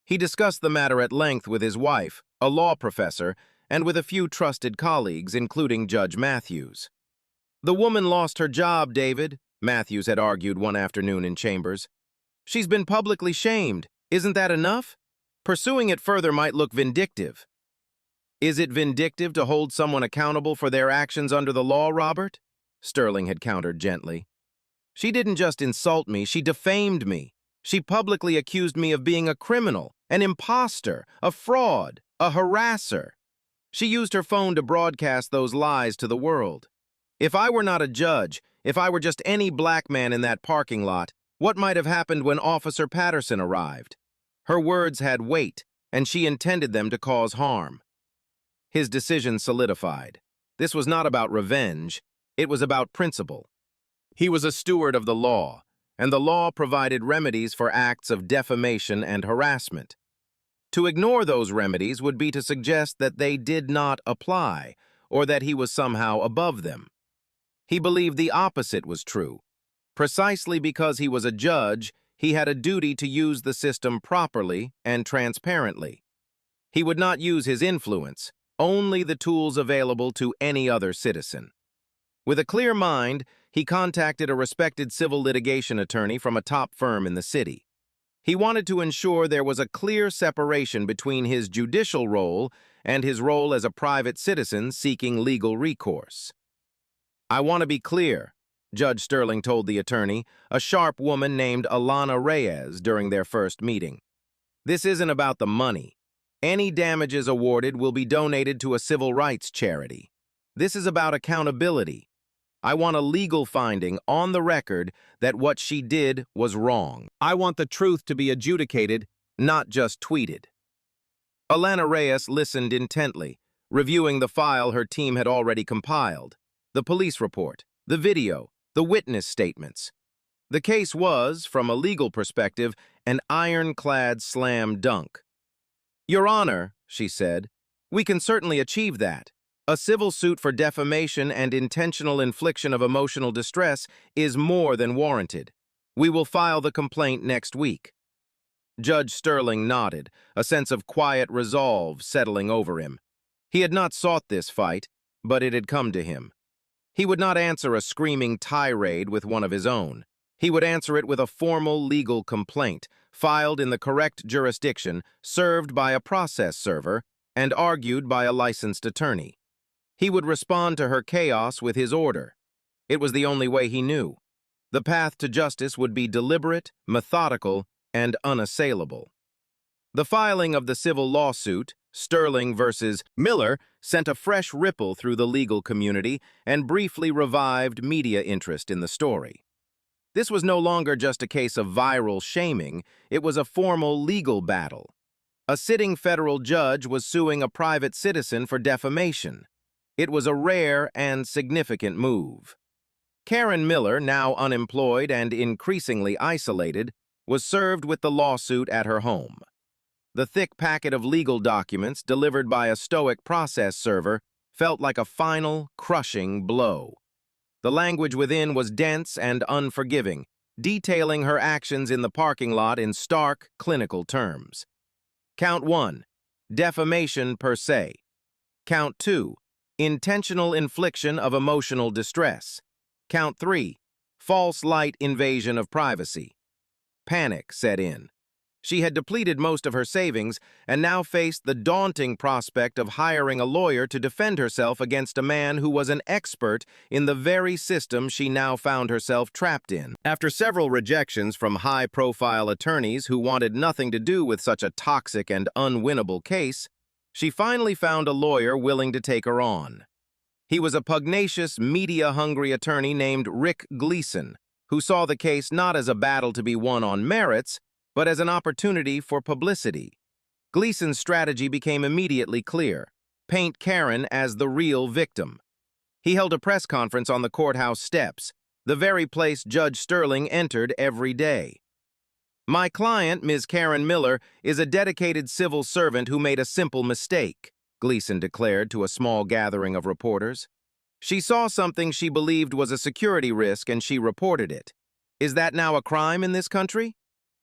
He discussed the matter at length with his wife, a law professor, and with a few trusted colleagues, including Judge Matthews. "The woman lost her job, David," Matthews had argued one afternoon in chambers. "She's been publicly shamed. Isn't that enough? Pursuing it further might look vindictive." "Is it vindictive to hold someone accountable for their actions under the law, Robert?" Sterling had countered gently. "She didn't just insult me, she defamed me. She publicly accused me of being a criminal, an imposter, a fraud, a harasser. She used her phone to broadcast those lies to the world. If I were not a judge, if I were just any black man in that parking lot, what might have happened when Officer Patterson arrived? Her words had weight, and she intended them to cause harm." His decision solidified. This was not about revenge, it was about principle. He was a steward of the law, and the law provided remedies for acts of defamation and harassment. To ignore those remedies would be to suggest that they did not apply, or that he was somehow above them. He believed the opposite was true. Precisely because he was a judge, he had a duty to use the system properly and transparently. He would not use his influence, only the tools available to any other citizen. With a clear mind, he contacted a respected civil litigation attorney from a top firm in the city. He wanted to ensure there was a clear separation between his judicial role and his role as a private citizen seeking legal recourse. "I want to be clear," Judge Sterling told the attorney, a sharp woman named Alana Reyes, during their first meeting. "This isn't about the money. Any damages awarded will be donated to a civil rights charity. This is about accountability. I want a legal finding on the record that what she did was wrong. I want the truth to be adjudicated, not just tweeted." Alana Reyes listened intently, reviewing the file her team had already compiled, the police report, the video, the witness statements. The case was, from a legal perspective, an ironclad slam dunk. "Your Honor," she said, "we can certainly achieve that. A civil suit for defamation and intentional infliction of emotional distress is more than warranted. We will file the complaint next week." Judge Sterling nodded, a sense of quiet resolve settling over him. He had not sought this fight, but it had come to him. He would not answer a screaming tirade with one of his own. He would answer it with a formal legal complaint, filed in the correct jurisdiction, served by a process server, and argued by a licensed attorney. He would respond to her chaos with his order. It was the only way he knew. The path to justice would be deliberate, methodical, and unassailable. The filing of the civil lawsuit, Sterling versus Miller, sent a fresh ripple through the legal community and briefly revived media interest in the story. This was no longer just a case of viral shaming, it was a formal legal battle. A sitting federal judge was suing a private citizen for defamation. It was a rare and significant move. Karen Miller, now unemployed and increasingly isolated, was served with the lawsuit at her home. The thick packet of legal documents, delivered by a stoic process server, felt like a final, crushing blow. The language within was dense and unforgiving, detailing her actions in the parking lot in stark, clinical terms. Count 1, defamation per se. Count 2, intentional infliction of emotional distress. Count 3, false light invasion of privacy. Panic set in. She had depleted most of her savings and now faced the daunting prospect of hiring a lawyer to defend herself against a man who was an expert in the very system she now found herself trapped in. After several rejections from high-profile attorneys who wanted nothing to do with such a toxic and unwinnable case, she finally found a lawyer willing to take her on. He was a pugnacious, media-hungry attorney named Rick Gleason, who saw the case not as a battle to be won on merits, but as an opportunity for publicity. Gleason's strategy became immediately clear: paint Karen as the real victim. He held a press conference on the courthouse steps, the very place Judge Sterling entered every day. "My client, Ms. Karen Miller, is a dedicated civil servant who made a simple mistake," Gleason declared to a small gathering of reporters. "She saw something she believed was a security risk and she reported it. Is that now a crime in this country?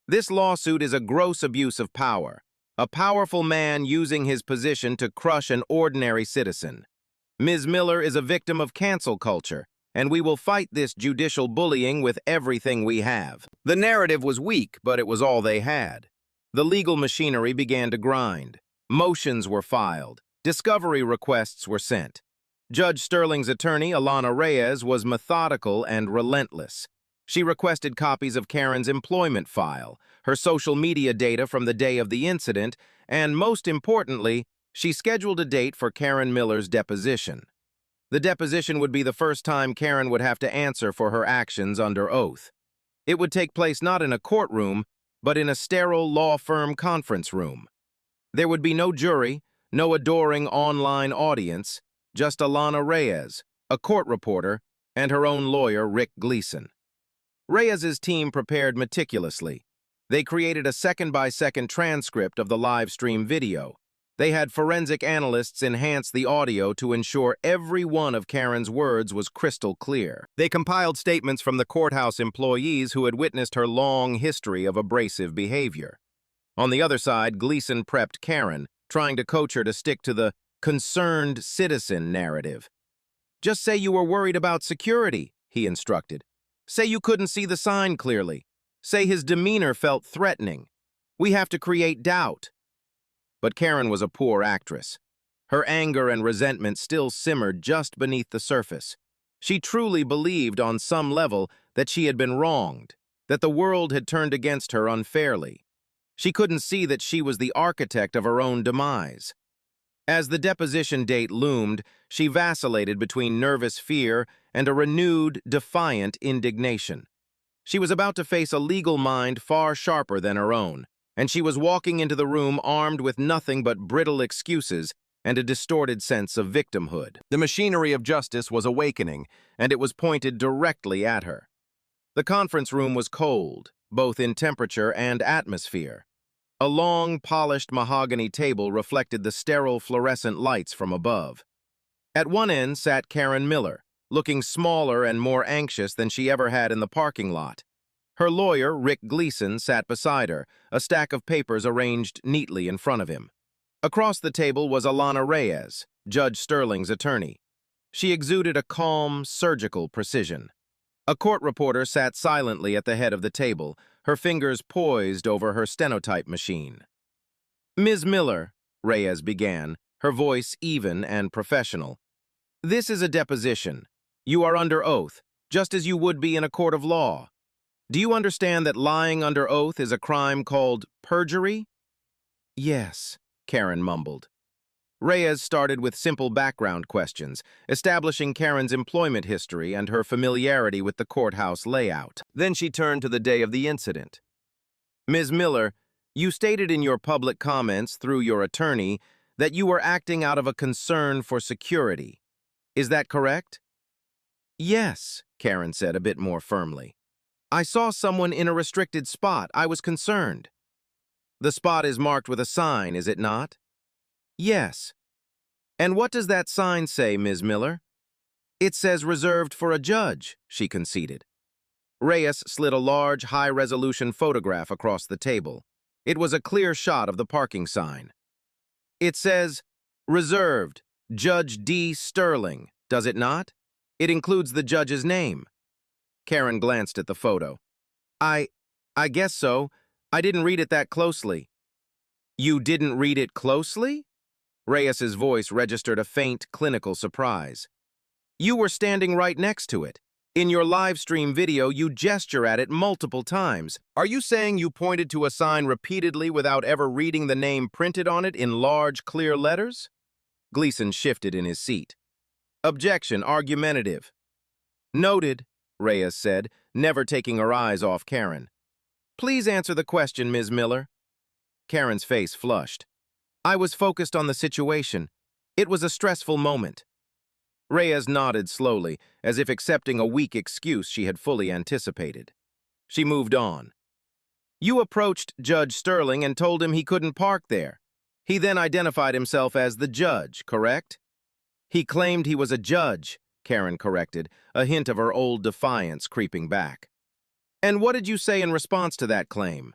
This lawsuit is a gross abuse of power, a powerful man using his position to crush an ordinary citizen. Ms. Miller is a victim of cancel culture, and we will fight this judicial bullying with everything we have." The narrative was weak, but it was all they had. The legal machinery began to grind. Motions were filed. Discovery requests were sent. Judge Sterling's attorney, Alana Reyes, was methodical and relentless. She requested copies of Karen's employment file, her social media data from the day of the incident, and most importantly, she scheduled a date for Karen Miller's deposition. The deposition would be the first time Karen would have to answer for her actions under oath. It would take place not in a courtroom, but in a sterile law firm conference room. There would be no jury, no adoring online audience, just Alana Reyes, a court reporter, and her own lawyer, Rick Gleason. Reyes's team prepared meticulously. They created a second-by-second transcript of the live stream video. They had forensic analysts enhance the audio to ensure every one of Karen's words was crystal clear. They compiled statements from the courthouse employees who had witnessed her long history of abrasive behavior. On the other side, Gleason prepped Karen, trying to coach her to stick to the concerned citizen narrative. "Just say you were worried about security," he instructed. "Say you couldn't see the sign clearly. Say his demeanor felt threatening. We have to create doubt." But Karen was a poor actress. Her anger and resentment still simmered just beneath the surface. She truly believed on some level that she had been wronged, that the world had turned against her unfairly. She couldn't see that she was the architect of her own demise. As the deposition date loomed, she vacillated between nervous fear and a renewed, defiant indignation. She was about to face a legal mind far sharper than her own, and she was walking into the room armed with nothing but brittle excuses and a distorted sense of victimhood. The machinery of justice was awakening, and it was pointed directly at her. The conference room was cold, both in temperature and atmosphere. A long, polished mahogany table reflected the sterile fluorescent lights from above. At one end sat Karen Miller, looking smaller and more anxious than she ever had in the parking lot. Her lawyer, Rick Gleason, sat beside her, a stack of papers arranged neatly in front of him. Across the table was Alana Reyes, Judge Sterling's attorney. She exuded a calm, surgical precision. A court reporter sat silently at the head of the table, her fingers poised over her stenotype machine. "Ms. Miller," Reyes began, her voice even and professional, "this is a deposition. You are under oath, just as you would be in a court of law. Do you understand that lying under oath is a crime called perjury?" "Yes," Karen mumbled. Reyes started with simple background questions, establishing Karen's employment history and her familiarity with the courthouse layout. Then she turned to the day of the incident. "Ms. Miller, you stated in your public comments through your attorney that you were acting out of a concern for security. Is that correct?" "Yes," Karen said a bit more firmly. "I saw someone in a restricted spot. I was concerned." "The spot is marked with a sign, is it not?" "Yes." "And what does that sign say, Ms. Miller?" "It says reserved for a judge," she conceded. Reyes slid a large, high-resolution photograph across the table. It was a clear shot of the parking sign. "It says, reserved, Judge D. Sterling, does it not? It includes the judge's name. Karen glanced at the photo. I guess so. I didn't read it that closely. You didn't read it closely? Reyes's voice registered a faint, clinical surprise. You were standing right next to it. In your live stream video, you gesture at it multiple times. Are you saying you pointed to a sign repeatedly without ever reading the name printed on it in large, clear letters? Gleason shifted in his seat. Objection, argumentative. Noted, Reyes said, never taking her eyes off Karen. Please answer the question, Ms. Miller. Karen's face flushed. I was focused on the situation. It was a stressful moment. Reyes nodded slowly, as if accepting a weak excuse she had fully anticipated. She moved on. You approached Judge Sterling and told him he couldn't park there. He then identified himself as the judge, correct? He claimed he was a judge, Karen corrected, a hint of her old defiance creeping back. And what did you say in response to that claim?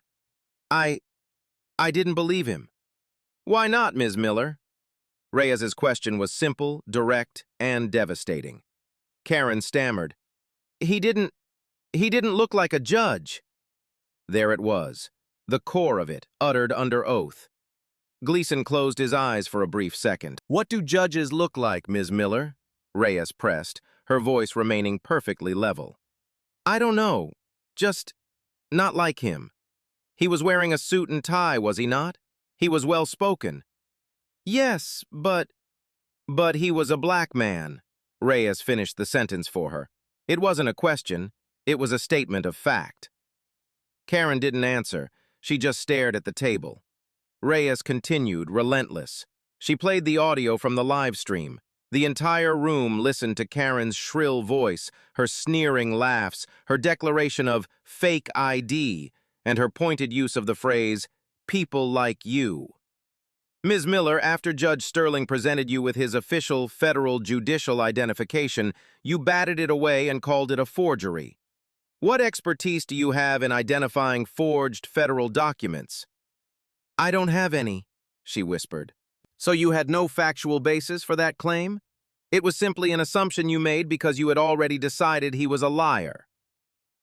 I didn't believe him. Why not, Ms. Miller? Reyes's question was simple, direct, and devastating. Karen stammered. He didn't look like a judge. There it was, the core of it, uttered under oath. Gleason closed his eyes for a brief second. What do judges look like, Ms. Miller? Reyes pressed, her voice remaining perfectly level. I don't know. Just not like him. He was wearing a suit and tie, was he not? He was well-spoken. Yes, but he was a black man. Reyes finished the sentence for her. It wasn't a question. It was a statement of fact. Karen didn't answer. She just stared at the table. Reyes continued, relentless. She played the audio from the live stream. The entire room listened to Karen's shrill voice, her sneering laughs, her declaration of fake ID, and her pointed use of the phrase, people like you. Ms. Miller, after Judge Sterling presented you with his official federal judicial identification, you batted it away and called it a forgery. What expertise do you have in identifying forged federal documents? I don't have any, she whispered. So you had no factual basis for that claim? It was simply an assumption you made because you had already decided he was a liar.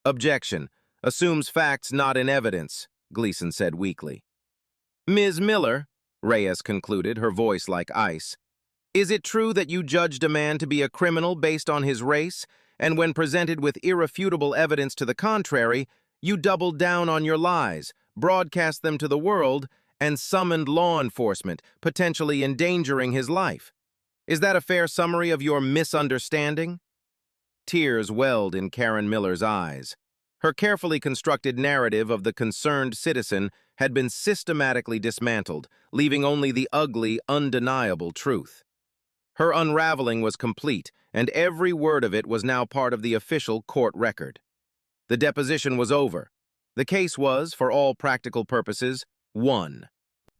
Objection. Assumes facts not in evidence, Gleason said weakly. Ms. Miller, Reyes concluded, her voice like ice, is it true that you judged a man to be a criminal based on his race, and when presented with irrefutable evidence to the contrary, you doubled down on your lies, broadcast them to the world, and summoned law enforcement, potentially endangering his life? Is that a fair summary of your misunderstanding? Tears welled in Karen Miller's eyes. Her carefully constructed narrative of the concerned citizen had been systematically dismantled, leaving only the ugly, undeniable truth. Her unraveling was complete, and every word of it was now part of the official court record. The deposition was over. The case was, for all practical purposes, won.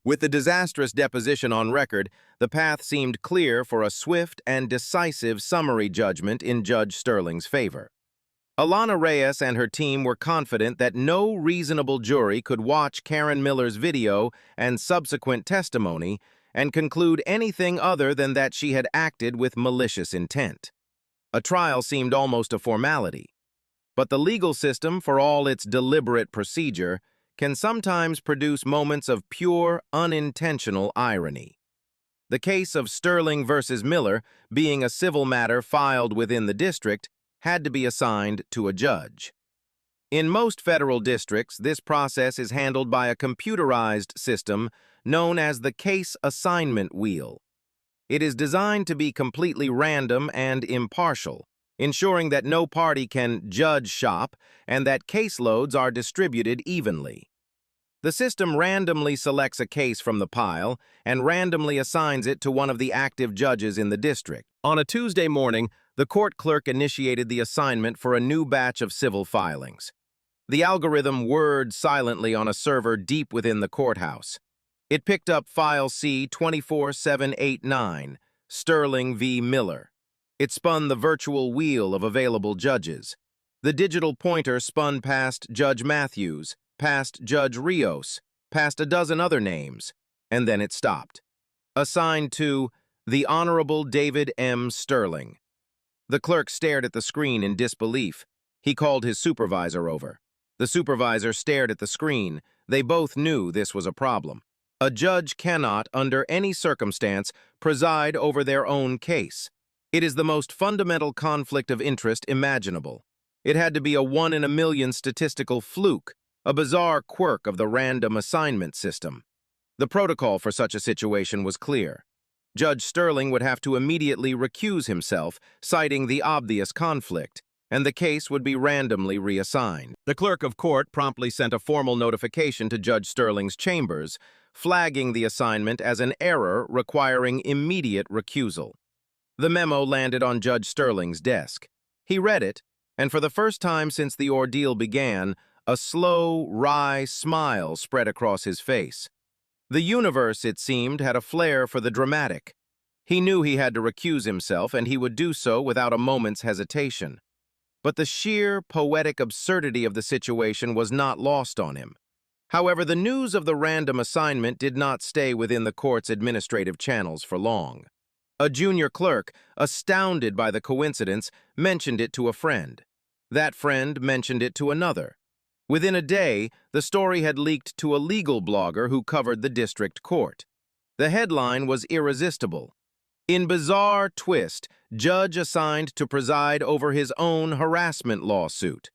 With the disastrous deposition on record, the path seemed clear for a swift and decisive summary judgment in Judge Sterling's favor. Alana Reyes and her team were confident that no reasonable jury could watch Karen Miller's video and subsequent testimony and conclude anything other than that she had acted with malicious intent. A trial seemed almost a formality. But the legal system, for all its deliberate procedure, can sometimes produce moments of pure, unintentional irony. The case of Sterling versus Miller, being a civil matter filed within the district, had to be assigned to a judge. In most federal districts, this process is handled by a computerized system known as the case assignment wheel. It is designed to be completely random and impartial, ensuring that no party can judge shop and that caseloads are distributed evenly. The system randomly selects a case from the pile and randomly assigns it to one of the active judges in the district. On a Tuesday morning, the court clerk initiated the assignment for a new batch of civil filings. The algorithm whirred silently on a server deep within the courthouse. It picked up file C24789, Sterling v. Miller. It spun the virtual wheel of available judges. The digital pointer spun past Judge Matthews, past Judge Rios, past a dozen other names, and then it stopped. Assigned to The Honorable David M. Sterling. The clerk stared at the screen in disbelief. He called his supervisor over. The supervisor stared at the screen. They both knew this was a problem. A judge cannot, under any circumstance, preside over their own case. It is the most fundamental conflict of interest imaginable. It had to be a one-in-a-million statistical fluke, a bizarre quirk of the random assignment system. The protocol for such a situation was clear. Judge Sterling would have to immediately recuse himself, citing the obvious conflict, and the case would be randomly reassigned. The clerk of court promptly sent a formal notification to Judge Sterling's chambers, flagging the assignment as an error requiring immediate recusal. The memo landed on Judge Sterling's desk. He read it, and for the first time since the ordeal began, a slow, wry smile spread across his face. The universe, it seemed, had a flair for the dramatic. He knew he had to recuse himself, and he would do so without a moment's hesitation. But the sheer, poetic absurdity of the situation was not lost on him. However, the news of the random assignment did not stay within the court's administrative channels for long. A junior clerk, astounded by the coincidence, mentioned it to a friend. That friend mentioned it to another. Within a day, the story had leaked to a legal blogger who covered the district court. The headline was irresistible. In bizarre twist, judge assigned to preside over his own harassment lawsuit.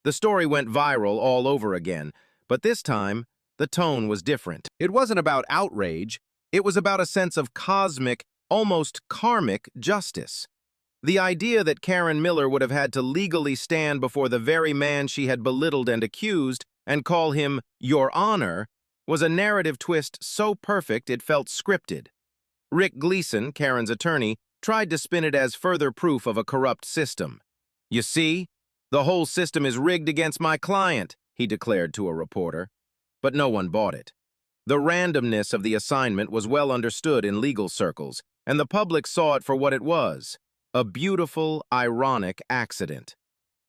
The story went viral all over again, but this time, the tone was different. It wasn't about outrage. It was about a sense of cosmic, almost karmic justice. The idea that Karen Miller would have had to legally stand before the very man she had belittled and accused and call him Your Honor was a narrative twist so perfect it felt scripted. Rick Gleason, Karen's attorney, tried to spin it as further proof of a corrupt system. "You see, the whole system is rigged against my client," he declared to a reporter. But no one bought it. The randomness of the assignment was well understood in legal circles, and the public saw it for what it was. A beautiful, ironic accident.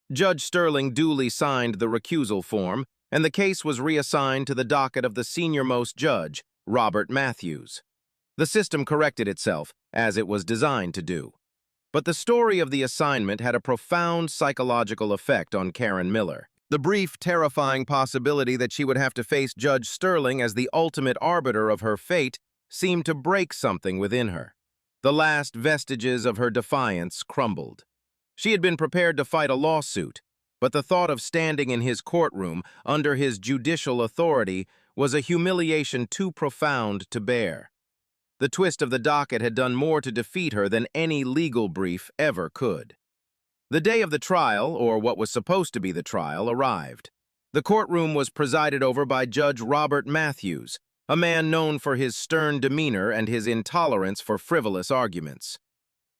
Judge Sterling duly signed the recusal form, and the case was reassigned to the docket of the senior-most judge, Robert Matthews. The system corrected itself, as it was designed to do. But the story of the assignment had a profound psychological effect on Karen Miller. The brief, terrifying possibility that she would have to face Judge Sterling as the ultimate arbiter of her fate seemed to break something within her. The last vestiges of her defiance crumbled. She had been prepared to fight a lawsuit, but the thought of standing in his courtroom under his judicial authority was a humiliation too profound to bear. The twist of the docket had done more to defeat her than any legal brief ever could. The day of the trial, or what was supposed to be the trial, arrived. The courtroom was presided over by Judge Robert Matthews, a man known for his stern demeanor and his intolerance for frivolous arguments.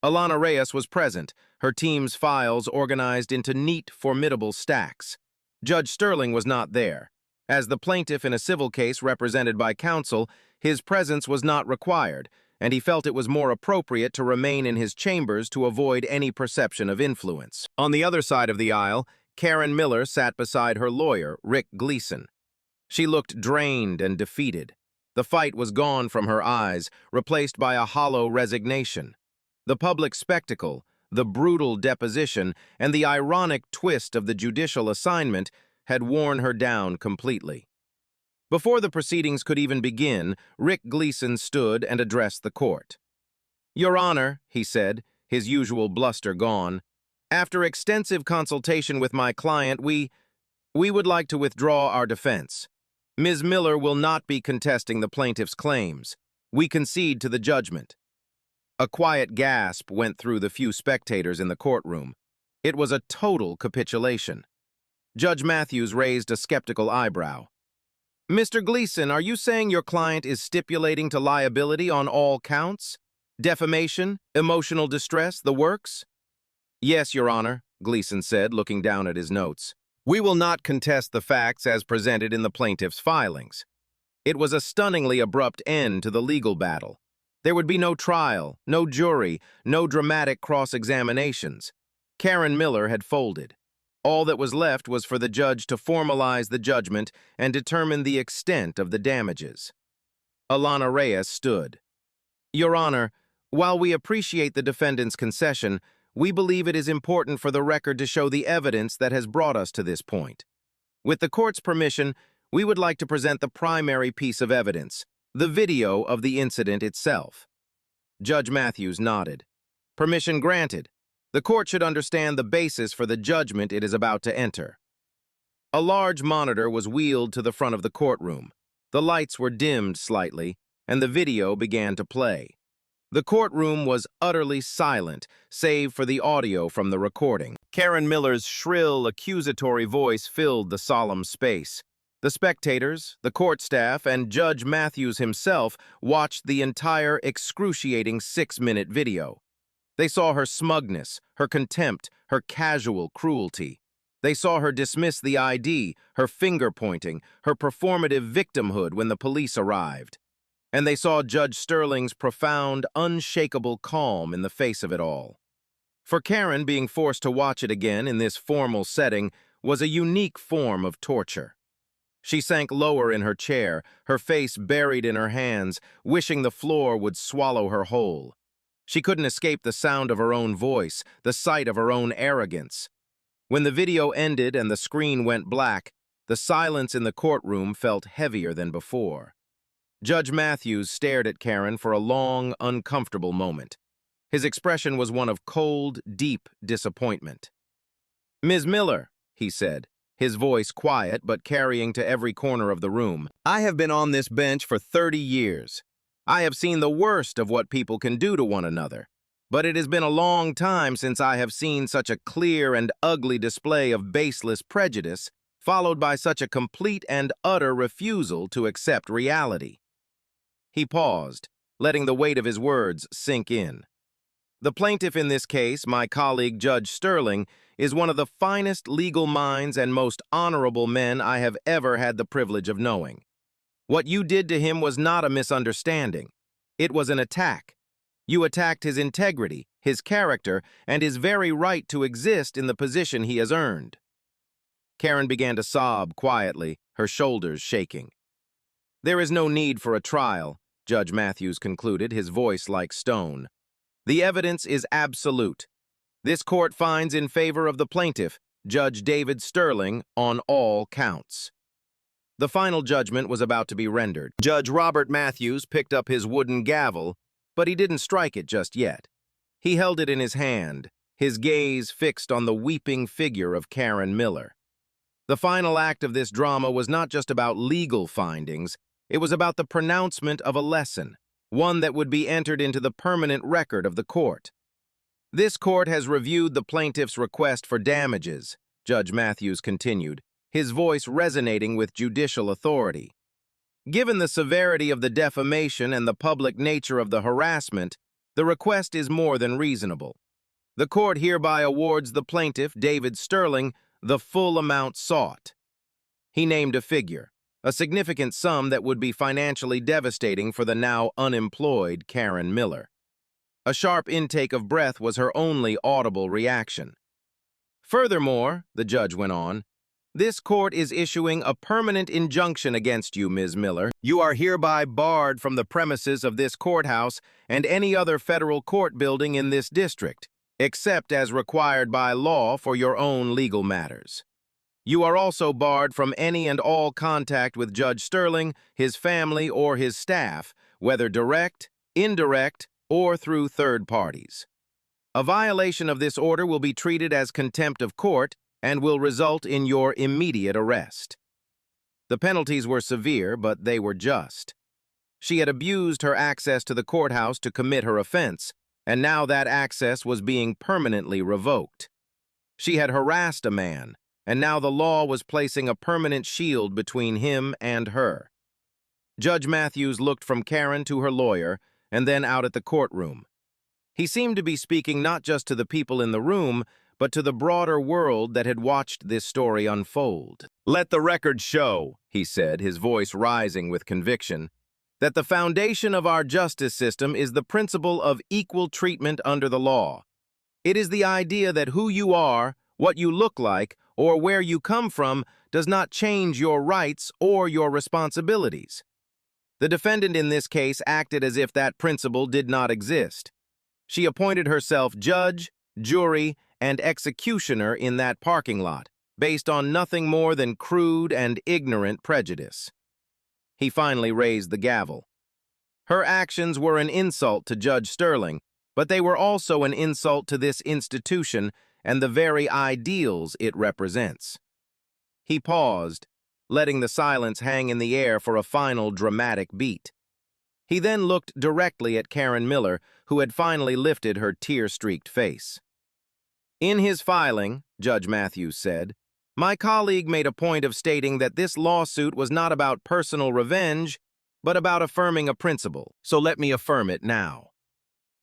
Alana Reyes was present, her team's files organized into neat, formidable stacks. Judge Sterling was not there. As the plaintiff in a civil case represented by counsel, his presence was not required, and he felt it was more appropriate to remain in his chambers to avoid any perception of influence. On the other side of the aisle, Karen Miller sat beside her lawyer, Rick Gleason. She looked drained and defeated. The fight was gone from her eyes, replaced by a hollow resignation. The public spectacle, the brutal deposition, and the ironic twist of the judicial assignment had worn her down completely. Before the proceedings could even begin, Rick Gleason stood and addressed the court. "Your Honor," he said, his usual bluster gone, "after extensive consultation with my client, we would like to withdraw our defense. Ms. Miller will not be contesting the plaintiff's claims. We concede to the judgment." A quiet gasp went through the few spectators in the courtroom. It was a total capitulation. Judge Matthews raised a skeptical eyebrow. "Mr. Gleason, are you saying your client is stipulating to liability on all counts? Defamation, emotional distress, the works?" "Yes, Your Honor," Gleason said, looking down at his notes. "We will not contest the facts as presented in the plaintiff's filings." It was a stunningly abrupt end to the legal battle. There would be no trial, no jury, no dramatic cross-examinations. Karen Miller had folded. All that was left was for the judge to formalize the judgment and determine the extent of the damages. Alana Reyes stood. "Your Honor, While we appreciate the defendant's concession, we believe it is important for the record to show the evidence that has brought us to this point. With the court's permission, we would like to present the primary piece of evidence, the video of the incident itself. Judge Matthews nodded. Permission granted. The court should understand the basis for the judgment it is about to enter. A large monitor was wheeled to the front of the courtroom. The lights were dimmed slightly, and the video began to play. The courtroom was utterly silent, save for the audio from the recording. Karen Miller's shrill, accusatory voice filled the solemn space. The spectators, the court staff, and Judge Matthews himself watched the entire excruciating 6-minute video. They saw her smugness, her contempt, her casual cruelty. They saw her dismiss the ID, her finger-pointing, her performative victimhood when the police arrived. And they saw Judge Sterling's profound, unshakable calm in the face of it all. For Karen, being forced to watch it again in this formal setting was a unique form of torture. She sank lower in her chair, her face buried in her hands, wishing the floor would swallow her whole. She couldn't escape the sound of her own voice, the sight of her own arrogance. When the video ended and the screen went black, the silence in the courtroom felt heavier than before. Judge Matthews stared at Karen for a long, uncomfortable moment. His expression was one of cold, deep disappointment. "Ms. Miller," he said, his voice quiet but carrying to every corner of the room, "I have been on this bench for 30 years. I have seen the worst of what people can do to one another, but it has been a long time since I have seen such a clear and ugly display of baseless prejudice, followed by such a complete and utter refusal to accept reality." He paused, letting the weight of his words sink in. The plaintiff in this case, my colleague Judge Sterling, is one of the finest legal minds and most honorable men I have ever had the privilege of knowing. What you did to him was not a misunderstanding. It was an attack. You attacked his integrity, his character, and his very right to exist in the position he has earned. Karen began to sob quietly, her shoulders shaking. There is no need for a trial, Judge Matthews concluded, his voice like stone. The evidence is absolute. This court finds in favor of the plaintiff, Judge David Sterling, on all counts. The final judgment was about to be rendered. Judge Robert Matthews picked up his wooden gavel, but he didn't strike it just yet. He held it in his hand, his gaze fixed on the weeping figure of Karen Miller. The final act of this drama was not just about legal findings, it was about the pronouncement of a lesson, one that would be entered into the permanent record of the court. This court has reviewed the plaintiff's request for damages, Judge Matthews continued, his voice resonating with judicial authority. Given the severity of the defamation and the public nature of the harassment, the request is more than reasonable. The court hereby awards the plaintiff, David Sterling, the full amount sought. He named a figure, a significant sum that would be financially devastating for the now unemployed Karen Miller. A sharp intake of breath was her only audible reaction. Furthermore, the judge went on, this court is issuing a permanent injunction against you, Ms. Miller. You are hereby barred from the premises of this courthouse and any other federal court building in this district, except as required by law for your own legal matters. You are also barred from any and all contact with Judge Sterling, his family, or his staff, whether direct, indirect, or through third parties. A violation of this order will be treated as contempt of court and will result in your immediate arrest. The penalties were severe, but they were just. She had abused her access to the courthouse to commit her offense, and now that access was being permanently revoked. She had harassed a man, and now the law was placing a permanent shield between him and her. Judge Matthews looked from Karen to her lawyer, and then out at the courtroom. He seemed to be speaking not just to the people in the room, but to the broader world that had watched this story unfold. Let the record show, he said, his voice rising with conviction, that the foundation of our justice system is the principle of equal treatment under the law. It is the idea that who you are, what you look like, or where you come from does not change your rights or your responsibilities. The defendant in this case acted as if that principle did not exist. She appointed herself judge, jury, and executioner in that parking lot, based on nothing more than crude and ignorant prejudice. He finally raised the gavel. Her actions were an insult to Judge Sterling, but they were also an insult to this institution and the very ideals it represents. He paused, letting the silence hang in the air for a final dramatic beat. He then looked directly at Karen Miller, who had finally lifted her tear-streaked face. "In his filing," Judge Matthews said, "my colleague made a point of stating that this lawsuit was not about personal revenge, but about affirming a principle, so let me affirm it now."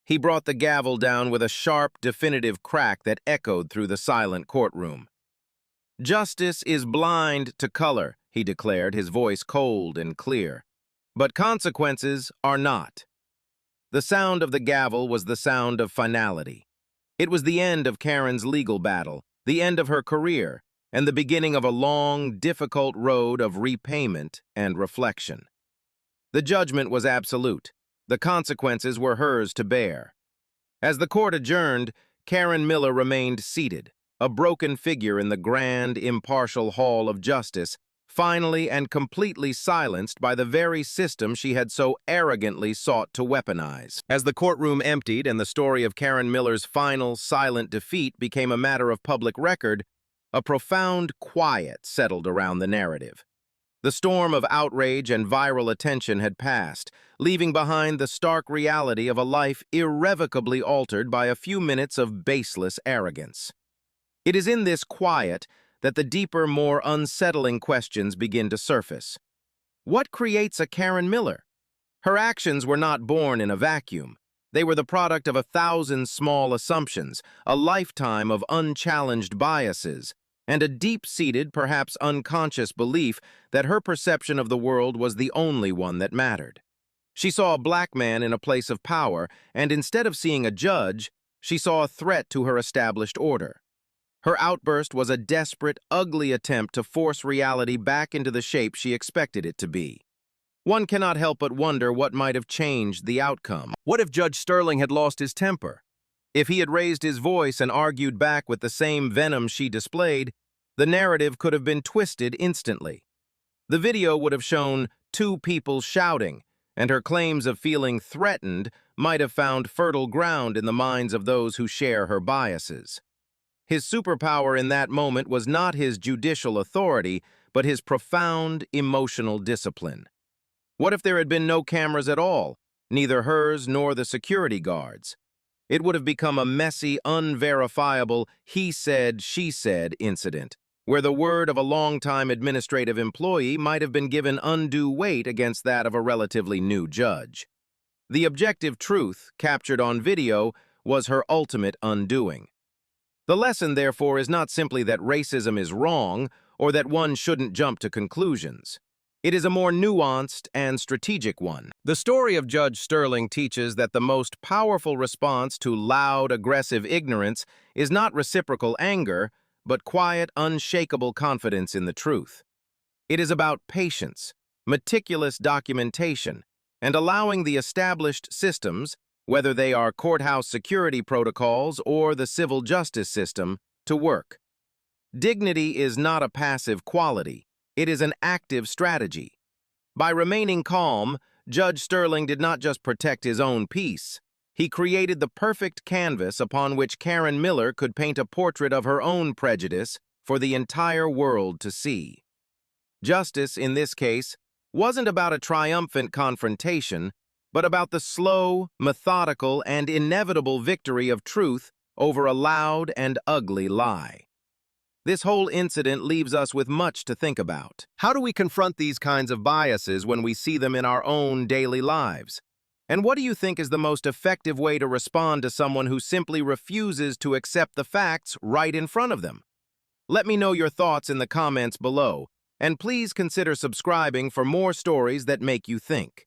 He brought the gavel down with a sharp, definitive crack that echoed through the silent courtroom. "Justice is blind to color," he declared, his voice cold and clear. "But consequences are not." The sound of the gavel was the sound of finality. It was the end of Karen's legal battle, the end of her career, and the beginning of a long, difficult road of repayment and reflection. The judgment was absolute. The consequences were hers to bear. As the court adjourned, Karen Miller remained seated, a broken figure in the grand, impartial hall of justice, finally and completely silenced by the very system she had so arrogantly sought to weaponize. As the courtroom emptied and the story of Karen Miller's final, silent defeat became a matter of public record, a profound quiet settled around the narrative. The storm of outrage and viral attention had passed, leaving behind the stark reality of a life irrevocably altered by a few minutes of baseless arrogance. It is in this quiet that the deeper, more unsettling questions begin to surface. What creates a Karen Miller? Her actions were not born in a vacuum. They were the product of 1,000 small assumptions, a lifetime of unchallenged biases, and a deep-seated, perhaps unconscious belief that her perception of the world was the only one that mattered. She saw a black man in a place of power, and instead of seeing a judge, she saw a threat to her established order. Her outburst was a desperate, ugly attempt to force reality back into the shape she expected it to be. One cannot help but wonder what might have changed the outcome. What if Judge Sterling had lost his temper? If he had raised his voice and argued back with the same venom she displayed, the narrative could have been twisted instantly. The video would have shown two people shouting, and her claims of feeling threatened might have found fertile ground in the minds of those who share her biases. His superpower in that moment was not his judicial authority, but his profound emotional discipline. What if there had been no cameras at all, neither hers nor the security guards? It would have become a messy, unverifiable he said, she said incident, where the word of a longtime administrative employee might have been given undue weight against that of a relatively new judge. The objective truth, captured on video, was her ultimate undoing. The lesson, therefore, is not simply that racism is wrong or that one shouldn't jump to conclusions. It is a more nuanced and strategic one. The story of Judge Sterling teaches that the most powerful response to loud, aggressive ignorance is not reciprocal anger, but quiet, unshakable confidence in the truth. It is about patience, meticulous documentation, and allowing the established systems, whether they are courthouse security protocols or the civil justice system, to work. Dignity is not a passive quality. It is an active strategy. By remaining calm, Judge Sterling did not just protect his own peace. He created the perfect canvas upon which Karen Miller could paint a portrait of her own prejudice for the entire world to see. Justice, in this case, wasn't about a triumphant confrontation, but about the slow, methodical, and inevitable victory of truth over a loud and ugly lie. This whole incident leaves us with much to think about. How do we confront these kinds of biases when we see them in our own daily lives? And what do you think is the most effective way to respond to someone who simply refuses to accept the facts right in front of them? Let me know your thoughts in the comments below, and please consider subscribing for more stories that make you think.